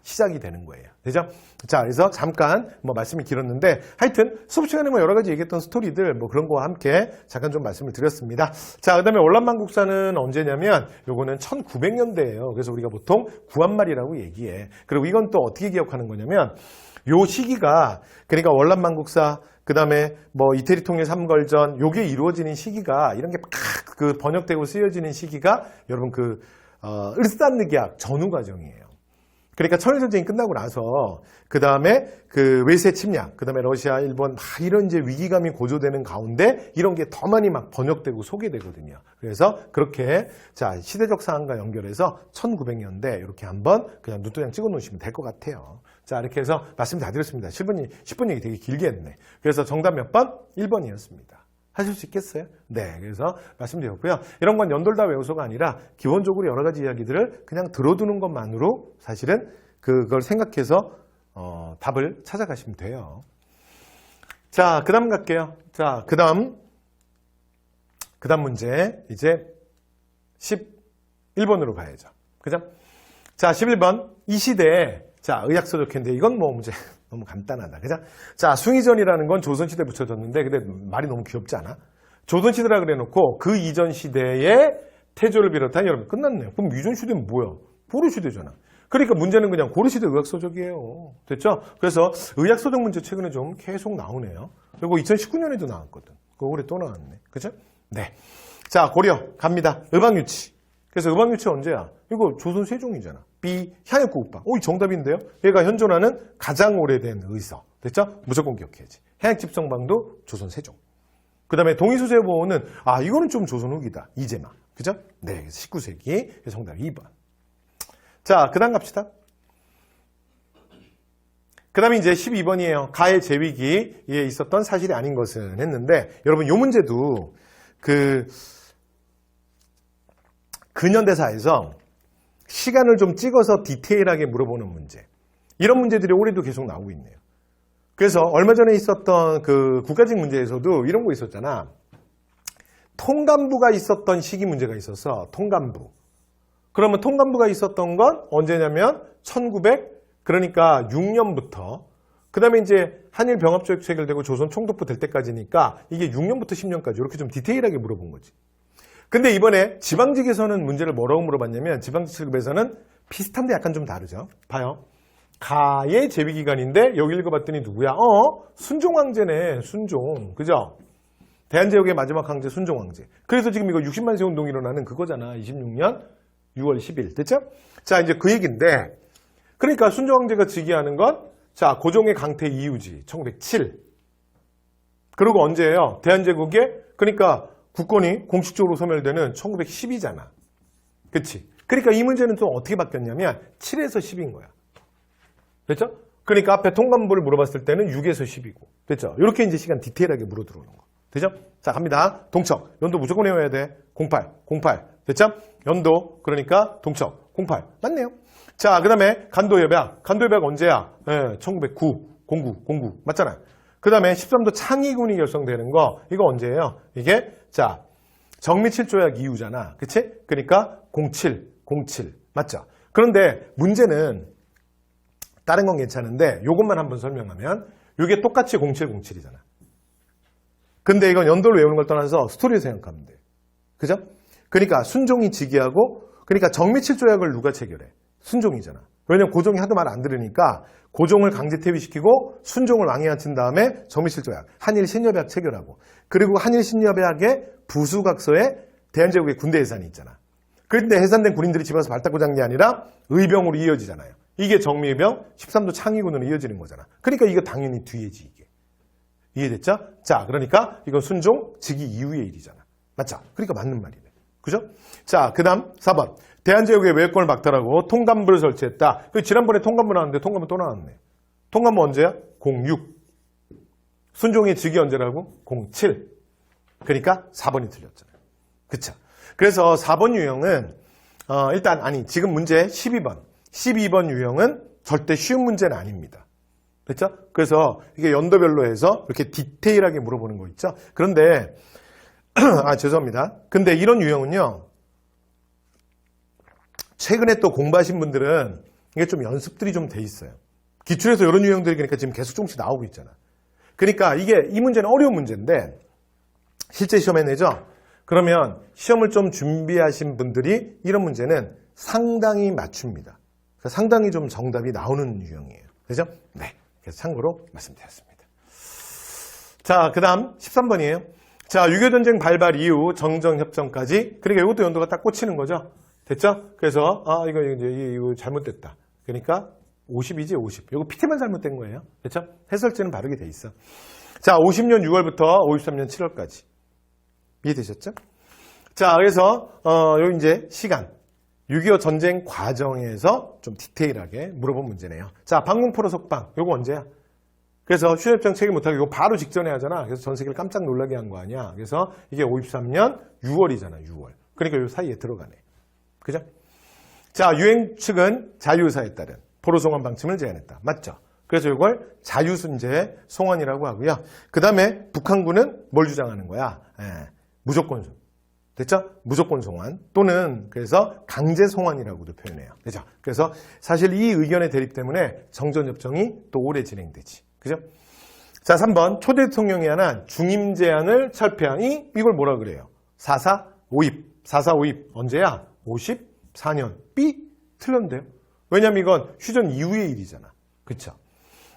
시작이 되는 거예요. 되죠? 자, 그래서 잠깐 말씀이 길었는데 하여튼 수업 시간에 여러 가지 얘기했던 스토리들 그런 거와 함께 잠깐 좀 말씀을 드렸습니다. 자, 그다음에 월남만국사는 언제냐면 요거는 1900년대예요. 그래서 우리가 보통 구한말이라고 얘기해. 그리고 이건 또 어떻게 기억하는 거냐면 요 시기가 그러니까 월남만국사 그다음에 이태리 통일 삼걸전 요게 이루어지는 시기가 이런 게 막 그 번역되고 쓰여지는 시기가 여러분 을사늑약 전후 과정이에요. 그러니까 천일전쟁이 끝나고 나서 그 다음에 그 외세 침략, 그 다음에 러시아, 일본 막 이런 이제 위기감이 고조되는 가운데 이런 게 더 많이 막 번역되고 소개되거든요. 그래서 그렇게 시대적 상황과 연결해서 1900년대 이렇게 한번 그냥 눈도장 찍어 놓으시면 될 것 같아요. 자, 이렇게 해서 말씀 다 드렸습니다. 10분 얘기 되게 길게 했네. 그래서 정답 몇 번? 1번이었습니다. 하실 수 있겠어요? 네, 그래서 말씀드렸고요. 이런 건 연돌다 외우소가 아니라 기본적으로 여러 가지 이야기들을 그냥 들어두는 것만으로 사실은 그걸 생각해서 답을 찾아가시면 돼요. 자, 그 다음 갈게요. 자, 그 다음 문제 이제 11번으로 가야죠. 그죠? 자, 11번. 이 시대에, 자, 의학서적회인데 이건 뭐 문제 너무 간단하다. 그죠? 자, 숭의전이라는 건 조선시대에 붙여졌는데, 근데 말이 너무 귀엽지 않아? 조선시대라 그래 놓고 그 이전 시대에 태조를 비롯한 여러분 끝났네요. 그럼 이전 시대는 뭐야? 고려시대잖아. 그러니까 문제는 그냥 고려시대 의학서적이에요. 됐죠? 그래서 의학서적 문제 최근에 좀 계속 나오네요. 그리고 2019년에도 나왔거든. 그거 올해 또 나왔네. 그죠? 네. 자, 고려 갑니다. 의방유치. 그래서 의방유치 언제야? 이거 조선 세종이잖아. B. 향약구국방. 오, 이 정답인데요? 얘가 현존하는 가장 오래된 의서. 됐죠? 무조건 기억해야지. 향약집성방도 조선 세종. 그 다음에 동의수세보호는, 아, 이거는 좀 조선 후기다. 이재마. 그죠? 네. 19세기. 정답 2번. 자, 그 다음 갑시다. 그 다음에 이제 12번이에요. 가해 제위기에 있었던 사실이 아닌 것은 했는데, 여러분, 요 문제도 근현대사에서 시간을 좀 찍어서 디테일하게 물어보는 문제. 이런 문제들이 올해도 계속 나오고 있네요. 그래서 얼마 전에 있었던 그 국가직 문제에서도 이런 거 있었잖아. 통감부가 있었던 시기 문제가 있어서 통감부. 그러면 통감부가 있었던 건 언제냐면 그러니까 6년부터 그 다음에 이제 한일 병합조약 체결되고 조선 총독부 될 때까지니까 이게 6년부터 10년까지 이렇게 좀 디테일하게 물어본 거지. 근데 이번에 지방직에서는 문제를 뭐라고 물어봤냐면 지방직 7급에서는 비슷한데 약간 좀 다르죠. 봐요. 가의 제위기간인데 여기 읽어봤더니 누구야? 순종황제네. 순종. 그죠? 대한제국의 마지막 황제 순종황제. 그래서 지금 이거 60만 세 운동이 일어나는 그거잖아. 26년 6월 10일. 됐죠? 자, 이제 그 얘기인데 그러니까 순종황제가 즉위하는 건 자, 고종의 강퇴 이후지. 1907. 그리고 언제예요? 대한제국의 그러니까 국권이 공식적으로 소멸되는 1910이잖아. 그치? 그러니까 이 문제는 또 어떻게 바뀌었냐면 7에서 10인 거야. 됐죠? 그러니까 앞에 통감부를 물어봤을 때는 6에서 10이고. 됐죠? 이렇게 이제 시간 디테일하게 물어 들어오는 거. 되죠? 자, 갑니다. 동척. 연도 무조건 외워야 돼. 08. 됐죠? 연도. 그러니까 동척. 08. 맞네요. 자, 그 다음에 간도협약. 간도협약 언제야? 1909. 09. 맞잖아. 그 다음에 13도 창의군이 결성되는 거. 이거 언제예요? 이게, 자, 정미칠조약 이후잖아. 그치? 그러니까 07. 맞죠? 그런데 문제는 다른 건 괜찮은데 요것만 한번 설명하면 이게 똑같이 07이잖아. 근데 이건 연도를 외우는 걸 떠나서 스토리를 생각하면 돼. 그죠? 그러니까 순종이 즉위하고 그러니까 정미칠조약을 누가 체결해? 순종이잖아. 왜냐면 고종이 하도 말 안 들으니까 고종을 강제 퇴위시키고 순종을 왕위한친 다음에 정미칠조약, 한일신협약 체결하고 그리고 한일신협약의 부수각서에 대한제국의 군대 해산이 있잖아. 그런데 해산된 군인들이 집에서 발 닦고 잔 게 아니라 의병으로 이어지잖아요. 이게 정미의병 13도 창의군으로 이어지는 거잖아. 그러니까 이거 당연히 뒤에지 이게. 이해됐죠? 자, 그러니까 이건 순종 즉위 이후의 일이잖아. 맞죠? 그러니까 맞는 말이네. 그죠? 자, 그 다음 4번. 대한제국의 외권을 박탈하고 통감부를 설치했다. 그 지난번에 통감부 나왔는데 통감부 또 나왔네. 통감부 언제야? 06. 순종의 즉위 언제라고? 07. 그러니까 4번이 틀렸잖아요. 그쵸? 그래서 4번 유형은 일단 아니 지금 문제 12번 유형은 절대 쉬운 문제는 아닙니다. 그렇죠? 그래서 이게 연도별로 해서 이렇게 디테일하게 물어보는 거 있죠? 그런데 죄송합니다. 근데 이런 유형은요. 최근에 또 공부하신 분들은 이게 좀 연습들이 좀 돼 있어요. 기출에서 이런 유형들이 그러니까 지금 계속 조금씩 나오고 있잖아. 그러니까 이 문제는 어려운 문제인데 실제 시험에 내죠? 그러면 시험을 좀 준비하신 분들이 이런 문제는 상당히 맞춥니다. 그러니까 상당히 좀 정답이 나오는 유형이에요. 그죠? 네. 그래서 참고로 말씀드렸습니다. 자, 그 다음 13번이에요. 자, 6.25전쟁 발발 이후 정정협정까지. 그러니까 이것도 연도가 딱 꽂히는 거죠. 됐죠? 그래서, 이거 잘못됐다. 그러니까 50이지, 50. 이거 PT만 잘못된 거예요. 됐죠? 해설지는 바르게 돼 있어. 자, 50년 6월부터 53년 7월까지. 이해되셨죠? 자, 그래서, 여기 이제 시간. 6.25 전쟁 과정에서 좀 디테일하게 물어본 문제네요. 자, 방공포로 석방. 요거 언제야? 그래서 휴전협정 체결 못하고 이거 바로 직전에 하잖아. 그래서 전 세계를 깜짝 놀라게 한 거 아니야. 그래서 이게 53년 6월이잖아, 6월. 그러니까 요 사이에 들어가네. 그죠? 자, 유엔 측은 자유의사에 따른 포로 송환 방침을 제안했다. 맞죠? 그래서 이걸 자유순재 송환이라고 하고요. 그 다음에 북한군은 뭘 주장하는 거야? 무조건 됐죠? 무조건 송환 또는 그래서 강제 송환이라고도 표현해요. 그죠? 그래서 사실 이 의견의 대립 때문에 정전협정이 또 오래 진행되지. 그죠? 자, 3번 초대 대통령이 한한 중임 제안을 철폐하니 이걸 뭐라 그래요? 4.4 오입. 4.4 오입 언제야? 54년. B 틀렸는데요. 왜냐면 이건 휴전 이후의 일이잖아. 그쵸?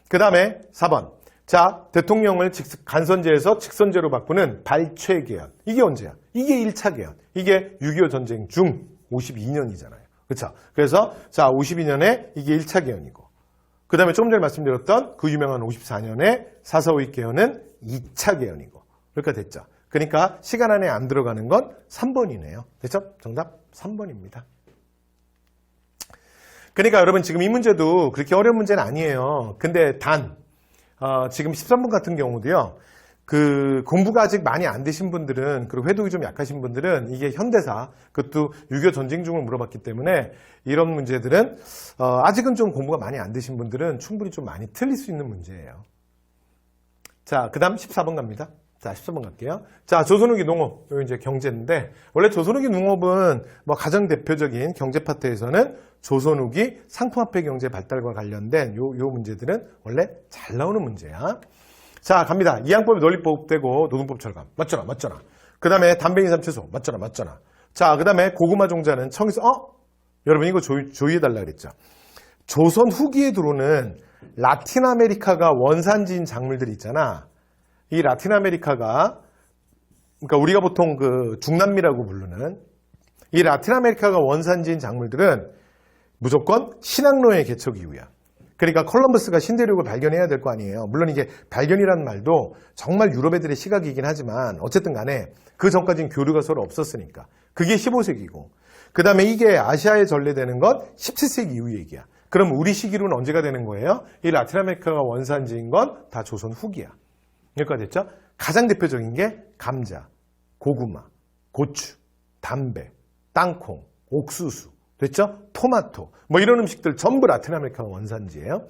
그 다음에 4번. 자, 대통령을 간선제에서 직선제로 바꾸는 발췌 개헌. 이게 언제야? 이게 1차 개헌. 이게 6.25 전쟁 중 52년이잖아요. 그쵸? 그래서 자, 52년에 이게 1차 개헌이고. 그 다음에 조금 전에 말씀드렸던 그 유명한 54년에 4.4 오입 개헌은 2차 개헌이고. 그러니까 됐죠? 그러니까 시간 안에 안 들어가는 건 3번이네요. 됐죠? 정답 3번입니다. 그러니까 여러분 지금 이 문제도 그렇게 어려운 문제는 아니에요. 근데 지금 13번 같은 경우도요. 그 공부가 아직 많이 안 되신 분들은 그리고 회독이 좀 약하신 분들은 이게 현대사 그것도 6.25 전쟁 중을 물어봤기 때문에 이런 문제들은 아직은 좀 공부가 많이 안 되신 분들은 충분히 좀 많이 틀릴 수 있는 문제예요. 자, 그 다음 14번 갑니다. 자, 14번 갈게요. 자, 조선 후기 농업. 여기 이제 경제인데, 원래 조선 후기 농업은 뭐 가장 대표적인 경제 파트에서는 조선 후기 상품화폐 경제 발달과 관련된 요 문제들은 원래 잘 나오는 문제야. 자, 갑니다. 이항법이 논리법되고 노동법 철감. 맞잖아. 그 다음에 담배 인삼 채소. 맞잖아. 자, 그 다음에 고구마 종자는 청에서, 여러분 이거 조의해달라 그랬죠. 조선 후기에 들어오는 라틴 아메리카가 원산지인 작물들이 있잖아. 이 라틴 아메리카가 그러니까 우리가 보통 그 중남미라고 부르는 이 라틴 아메리카가 원산지인 작물들은 무조건 신항로의 개척 이후야. 그러니까 콜럼버스가 신대륙을 발견해야 될 거 아니에요. 물론 이게 발견이라는 말도 정말 유럽 애들의 시각이긴 하지만 어쨌든 간에 그 전까지는 교류가 서로 없었으니까. 그게 15세기고. 그 다음에 이게 아시아에 전래되는 건 17세기 이후 얘기야. 그럼 우리 시기로는 언제가 되는 거예요? 이 라틴 아메리카가 원산지인 건 다 조선 후기야. 여기까지 됐죠? 가장 대표적인 게 감자, 고구마, 고추, 담배, 땅콩, 옥수수, 됐죠? 토마토, 뭐 이런 음식들 전부 라틴 아메리카 원산지예요.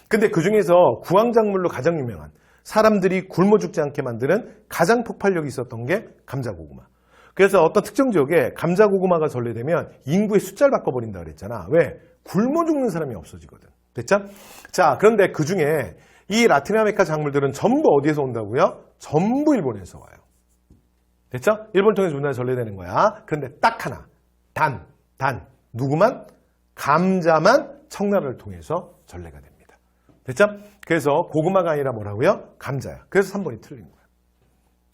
근데 그 중에서 구황작물로 가장 유명한 사람들이 굶어 죽지 않게 만드는 가장 폭발력이 있었던 게 감자, 고구마. 그래서 어떤 특정 지역에 감자, 고구마가 전래되면 인구의 숫자를 바꿔버린다 그랬잖아. 왜? 굶어 죽는 사람이 없어지거든. 됐죠? 자, 그런데 그 중에 이 라틴 아메리카 작물들은 전부 어디에서 온다고요? 전부 일본에서 와요. 됐죠? 일본 통해서 우리나라에 전래되는 거야. 그런데 딱 하나. 누구만? 감자만 청나라를 통해서 전래가 됩니다. 됐죠? 그래서 고구마가 아니라 뭐라고요? 감자야. 그래서 3번이 틀린 거예요.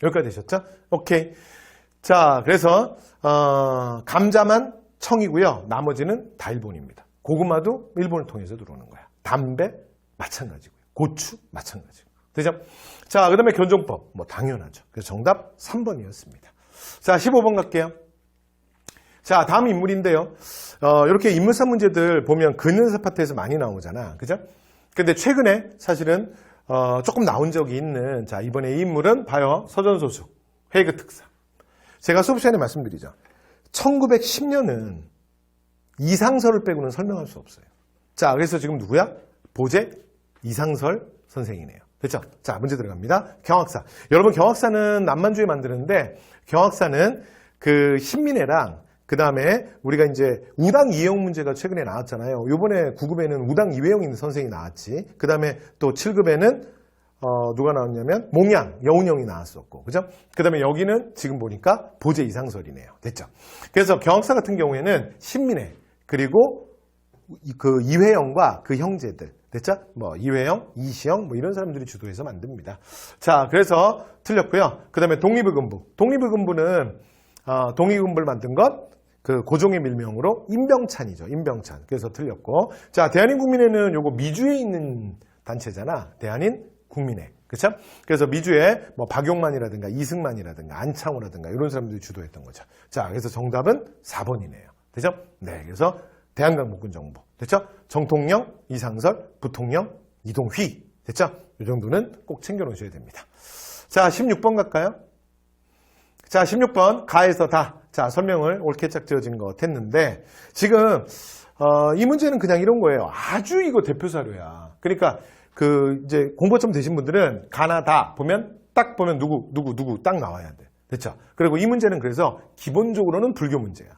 여기까지 되셨죠? 오케이. 자, 그래서 감자만 청이고요. 나머지는 다 일본입니다. 고구마도 일본을 통해서 들어오는 거야. 담배 마찬가지고요. 고추 마찬가지고. 되죠? 자, 그 다음에 견종법. 뭐 당연하죠. 그래서 정답 3번이었습니다. 자, 15번 갈게요. 자, 다음 인물인데요. 이렇게 인물사 문제들 보면 근은사 파트에서 많이 나오잖아. 그죠? 근데 최근에 사실은 조금 나온 적이 있는, 자, 이번에 이 인물은 봐요. 서전소수 헤이그 특사. 제가 수업 시간에 말씀드리죠. 1910년은 이상설을 빼고는 설명할 수 없어요. 자, 그래서 지금 누구야? 보제 이상설 선생이네요. 됐죠? 자, 문제 들어갑니다. 경학사. 여러분, 경학사는 남만주에 만드는데, 경학사는 그 신민회랑 그 다음에 우리가 이제 우당 이해용 문제가 최근에 나왔잖아요. 요번에 9급에는 우당 이회용 있는 선생이 나왔지. 그 다음에 또 7급에는 누가 나왔냐면 몽양, 여운형이 나왔었고. 그죠? 그 다음에 여기는 지금 보니까 보제 이상설이네요. 됐죠? 그래서 경학사 같은 경우에는 신민회, 그리고 그 이회영과 그 형제들. 됐죠? 뭐 이회영, 이시영 뭐 이런 사람들이 주도해서 만듭니다. 자, 그래서 틀렸고요. 그 다음에 독립의금부. 독립의금부는 독립의금부를 만든 것 그 고종의 밀명으로 임병찬이죠. 임병찬. 그래서 틀렸고. 자, 대한민국민회는 요거 미주에 있는 단체잖아. 대한민국민회. 그렇죠? 그래서 미주에 뭐 박용만이라든가 이승만이라든가 안창호라든가 이런 사람들이 주도했던 거죠. 자, 그래서 정답은 4번이네요. 되죠? 네. 그래서 대한강복군정부. 됐죠? 정통령, 이상설, 부통령, 이동휘. 됐죠? 이 정도는 꼭 챙겨 놓으셔야 됩니다. 자, 16번 갈까요? 자, 16번 가에서 다. 자, 설명을 옳게 짝 지어진 것 했는데 지금 이 문제는 그냥 이런 거예요. 아주 이거 대표 사료야. 그러니까 그 이제 공부 좀 되신 분들은 가나 다 보면 딱 보면 누구 딱 나와야 돼. 됐죠? 그리고 이 문제는 그래서 기본적으로는 불교 문제야.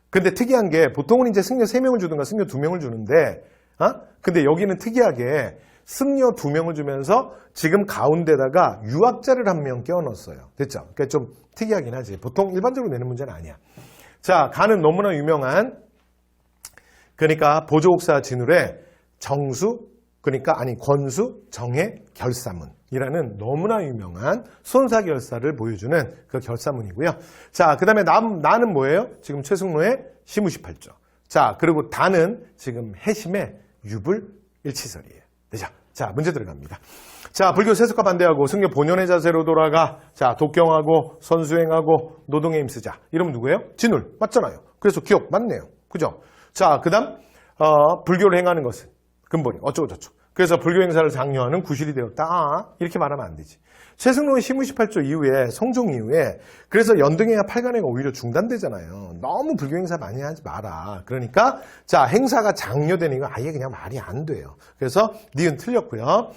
근데 특이한 게 보통은 이제 승려 3명을 주든가 승려 2명을 주는데, 근데 여기는 특이하게 승려 2명을 주면서 지금 가운데다가 유학자를 1명 끼워 넣었어요. 됐죠? 그러니까 좀 특이하긴 하지. 보통 일반적으로 내는 문제는 아니야. 자, 가는 너무나 유명한, 그러니까 보조옥사 진울의 정수, 그러니까 권수, 정의, 결사문이라는 너무나 유명한 손사결사를 보여주는 그 결사문이고요. 자, 그 다음에 나는 뭐예요? 지금 최승로의 시무십팔조. 자, 그리고 다는 지금 해심의 유불일치설이에요. 되죠? 자, 문제 들어갑니다. 자, 불교 세속화 반대하고 승려 본연의 자세로 돌아가. 자, 독경하고 선수행하고 노동에 힘쓰자. 이러면 누구예요? 진울. 맞잖아요. 그래서 기억 맞네요. 그죠? 자, 그 다음 불교를 행하는 것은 근본이 어쩌고저쩌고. 그래서 불교 행사를 장려하는 구실이 되었다. 이렇게 말하면 안 되지. 최승로의 시무십팔조 이후에 성종 이후에 그래서 연등회와 팔간회가 오히려 중단되잖아요. 너무 불교 행사 많이 하지 마라. 그러니까 자, 행사가 장려되는 거 아예 그냥 말이 안 돼요. 그래서 니은 틀렸고요.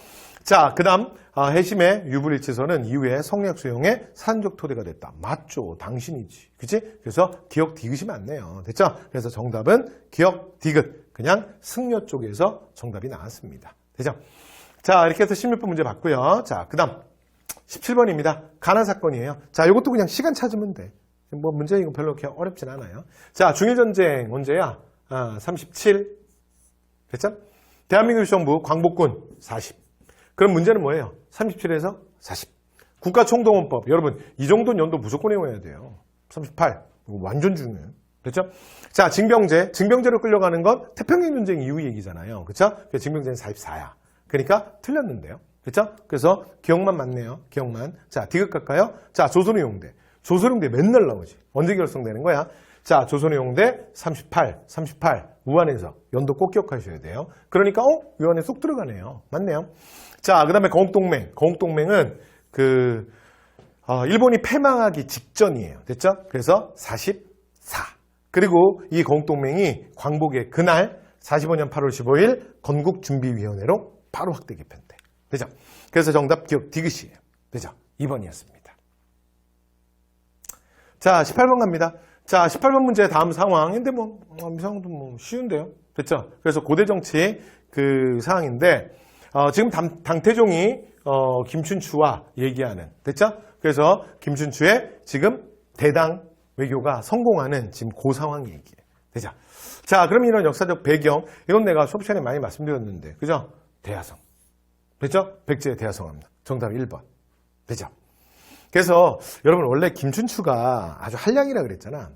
자, 그 다음 해심의 유불일치설은 이후에 성략 수용의 산적 토대가 됐다. 맞죠. 당신이지. 그치? 그래서 기억 디귿이 맞네요. 됐죠? 그래서 정답은 기억 디귿. 그냥 승려 쪽에서 정답이 나왔습니다. 되죠? 자, 이렇게 해서 16번 문제 봤고요. 자, 그 다음 17번입니다. 가나 사건이에요. 자, 이것도 그냥 시간 찾으면 돼. 뭐 문제 이거 별로 그렇게 어렵진 않아요. 자, 중일전쟁 언제야? 37. 됐죠? 대한민국 정부 광복군 40. 그럼 문제는 뭐예요? 37에서 40. 국가총동원법. 여러분, 이 정도는 연도 무조건 외워야 돼요. 38. 이거 완전 중요해요. 그렇죠? 자, 징병제로 끌려가는 건 태평양 전쟁 이후 얘기잖아요. 그렇죠? 징병제는 44야. 그러니까 틀렸는데요. 그렇죠? 그래서 기억만 맞네요. 기억만. 자, 디귿 갈까요? 자, 조선의 용대. 조선의 용대 맨날 나오지. 언제 결성되는 거야? 자, 조선의 용대 38. 우한에서 연도 꼭 기억하셔야 돼요. 그러니까 우한에 쏙 들어가네요. 맞네요. 자, 그 다음에 거국동맹. 거국동맹은 일본이 패망하기 직전이에요. 됐죠? 그래서 44. 그리고 이 거국동맹이 광복의 그날 45년 8월 15일 건국준비위원회로 바로 확대 개편돼. 되죠? 그래서 정답 기억 디귿이에요. 되죠? 2번이었습니다. 자, 18번 갑니다. 자, 18번 문제 다음 상황인데 이 상황도 쉬운데요. 됐죠? 그래서 고대 정치 그 상황인데 지금 당태종이 김춘추와 얘기하는. 됐죠? 그래서 김춘추의 지금 대당 외교가 성공하는 지금 그 상황 얘기예요. 되죠? 자, 그럼 이런 역사적 배경, 이건 내가 수업 시간에 많이 말씀드렸는데, 그죠? 대야성. 됐죠? 백제의 대야성합니다. 정답 1번. 되죠? 그래서 여러분 원래 김춘추가 아주 한량이라 그랬잖아.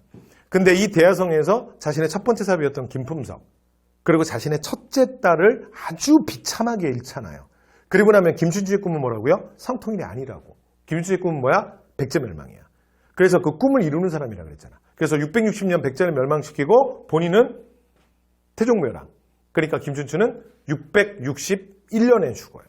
근데 이 대야성에서 자신의 첫 번째 사비였던 김품석, 그리고 자신의 첫째 딸을 아주 비참하게 잃잖아요. 그리고 나면 김춘추의 꿈은 뭐라고요? 상통일이 아니라고. 김춘추의 꿈은 뭐야? 백제 멸망이야. 그래서 그 꿈을 이루는 사람이라 그랬잖아. 그래서 660년 백제를 멸망시키고 본인은 태종묘랑. 그러니까 김춘추는 661년에 죽어요.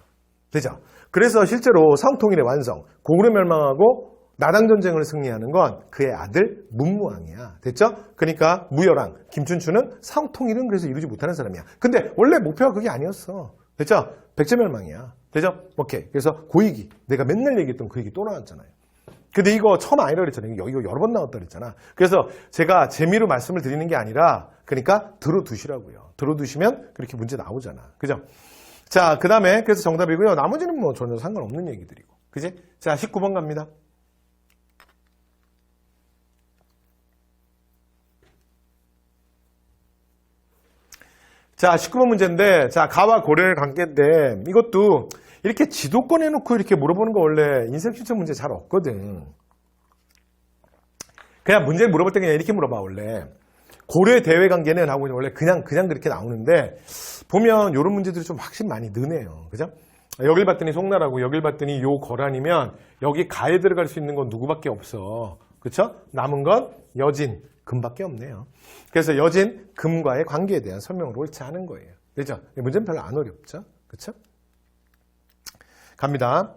되죠? 그래서 실제로 사후통일의 완성, 고구려 멸망하고 나당전쟁을 승리하는 건 그의 아들 문무왕이야. 됐죠? 그러니까 무열왕, 김춘추는 사후통일은 그래서 이루지 못하는 사람이야. 근데 원래 목표가 그게 아니었어. 됐죠? 백제 멸망이야. 되죠? 오케이. 그래서 고익이, 내가 맨날 얘기했던 그 얘기 또 나왔잖아요. 근데 이거 처음 아니라 그랬잖아요. 이거 여러 번 나왔다 그랬잖아. 그래서 제가 재미로 말씀을 드리는 게 아니라 그러니까 들어두시라고요. 들어두시면 그렇게 문제 나오잖아. 그죠? 자, 그 다음에 그래서 정답이고요. 나머지는 뭐 전혀 상관없는 얘기들이고. 그지? 자, 19번 갑니다. 자, 19번 문제인데, 자, 가와 고려의 관계인데, 이것도 이렇게 지도권 해놓고 이렇게 물어보는 거 원래 인생 실천 문제 잘 없거든. 그냥 문제를 물어볼 때 그냥 이렇게 물어봐, 원래. 고려의 대외 관계는 하고 원래 그냥 그렇게 나오는데, 보면 이런 문제들이 좀 확실히 많이 느네요. 그죠? 여길 봤더니 송나라고, 여길 봤더니 요 거란이면, 여기 가에 들어갈 수 있는 건 누구밖에 없어. 그쵸? 남은 건 여진, 금밖에 없네요. 그래서 여진, 금과의 관계에 대한 설명을 옳지 않은 거예요. 그죠? 문제는 별로 안 어렵죠? 그쵸? 갑니다.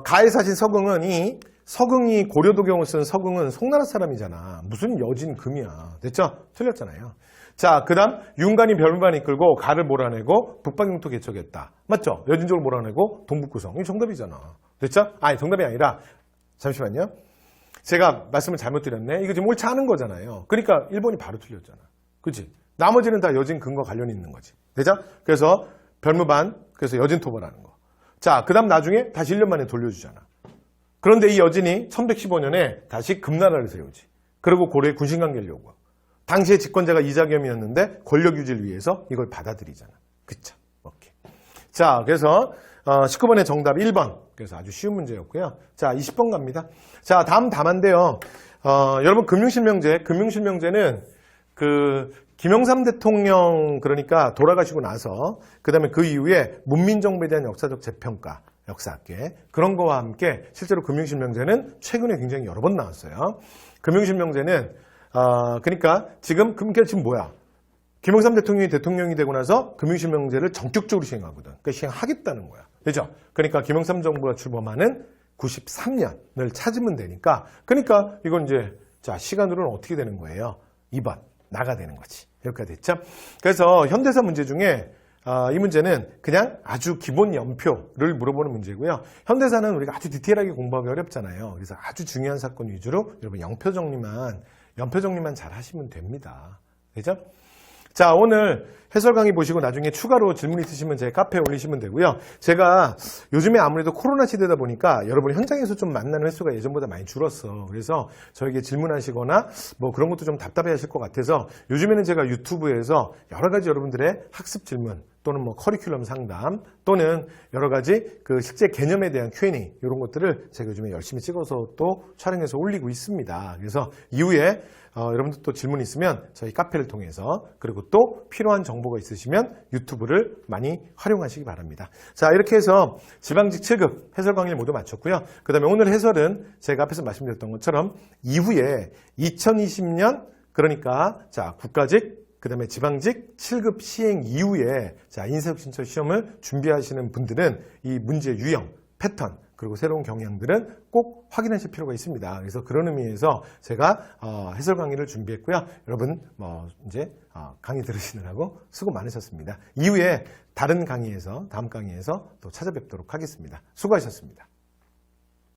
가에 사신 서궁이 고려도경을 쓴 서궁은 송나라 사람이잖아. 무슨 여진 금이야. 됐죠? 틀렸잖아요. 자, 그 다음 윤관이 별무반 이끌고 가를 몰아내고 북방영토 개척했다. 맞죠? 여진족을 몰아내고 동북구성. 이게 정답이잖아. 됐죠? 아니, 정답이 아니라 잠시만요. 제가 말씀을 잘못 드렸네. 이거 지금 옳지 않은 거잖아요. 그러니까 1번이 바로 틀렸잖아. 그치? 나머지는 다 여진 근거 관련이 있는 거지. 되죠? 그래서 별무반, 그래서 여진 토벌하는 거. 자, 그 다음 나중에 다시 1년 만에 돌려주잖아. 그런데 이 여진이 1115년에 다시 금나라를 세우지. 그리고 고려에 군신관계를 요구하고. 당시에 집권자가 이자겸이었는데 권력 유지를 위해서 이걸 받아들이잖아. 그쵸? 오케이. 자, 그래서 19번의 정답 1번. 그래서 아주 쉬운 문제였고요. 자, 20번 갑니다. 자, 다음 담화인데요. 여러분 금융실명제는 김영삼 대통령 그러니까 돌아가시고 나서 그다음에 그 이후에 문민정부에 대한 역사적 재평가, 역사학계 그런 거와 함께 실제로 금융실명제는 최근에 굉장히 여러 번 나왔어요. 금융실명제는 그러니까 지금 뭐야? 김영삼 대통령이 대통령이 되고 나서 금융실명제를 전격적으로 시행하거든. 그러니까 시행하겠다는 거야. 그죠? 그러니까 김영삼 정부가 출범하는 93년을 찾으면 되니까 그러니까 이건 이제 자 시간으로는 어떻게 되는 거예요? 2번 나가 되는 거지. 이렇게 됐죠? 그래서 현대사 문제 중에 이 문제는 그냥 아주 기본 연표를 물어보는 문제고요. 현대사는 우리가 아주 디테일하게 공부하기 어렵잖아요. 그래서 아주 중요한 사건 위주로 여러분 연표 정리만 잘 하시면 됩니다. 그죠? 자, 오늘 해설 강의 보시고 나중에 추가로 질문 있으시면 제 카페에 올리시면 되고요. 제가 요즘에 아무래도 코로나 시대다 보니까 여러분 현장에서 좀 만나는 횟수가 예전보다 많이 줄었어. 그래서 저에게 질문하시거나 뭐 그런 것도 좀 답답해 하실 것 같아서 요즘에는 제가 유튜브에서 여러 가지 여러분들의 학습 질문 또는 뭐 커리큘럼 상담 또는 여러 가지 그 실제 개념에 대한 Q&A 이런 것들을 제가 요즘에 열심히 찍어서 또 촬영해서 올리고 있습니다. 그래서 이후에 여러분들 또 질문 있으면 저희 카페를 통해서 그리고 또 필요한 정보가 있으시면 유튜브를 많이 활용하시기 바랍니다. 자, 이렇게 해서 지방직 7급 해설 강의를 모두 마쳤고요. 그 다음에 오늘 해설은 제가 앞에서 말씀드렸던 것처럼 이후에 2020년 그러니까 자 국가직 그 다음에 지방직 7급 시행 이후에 자 인사혁신처 시험을 준비하시는 분들은 이 문제 유형, 패턴 그리고 새로운 경향들은 꼭 확인하실 필요가 있습니다. 그래서 그런 의미에서 제가 해설 강의를 준비했고요. 여러분 이제 강의 들으시느라고 수고 많으셨습니다. 이후에 다른 강의에서 다음 강의에서 또 찾아뵙도록 하겠습니다. 수고하셨습니다.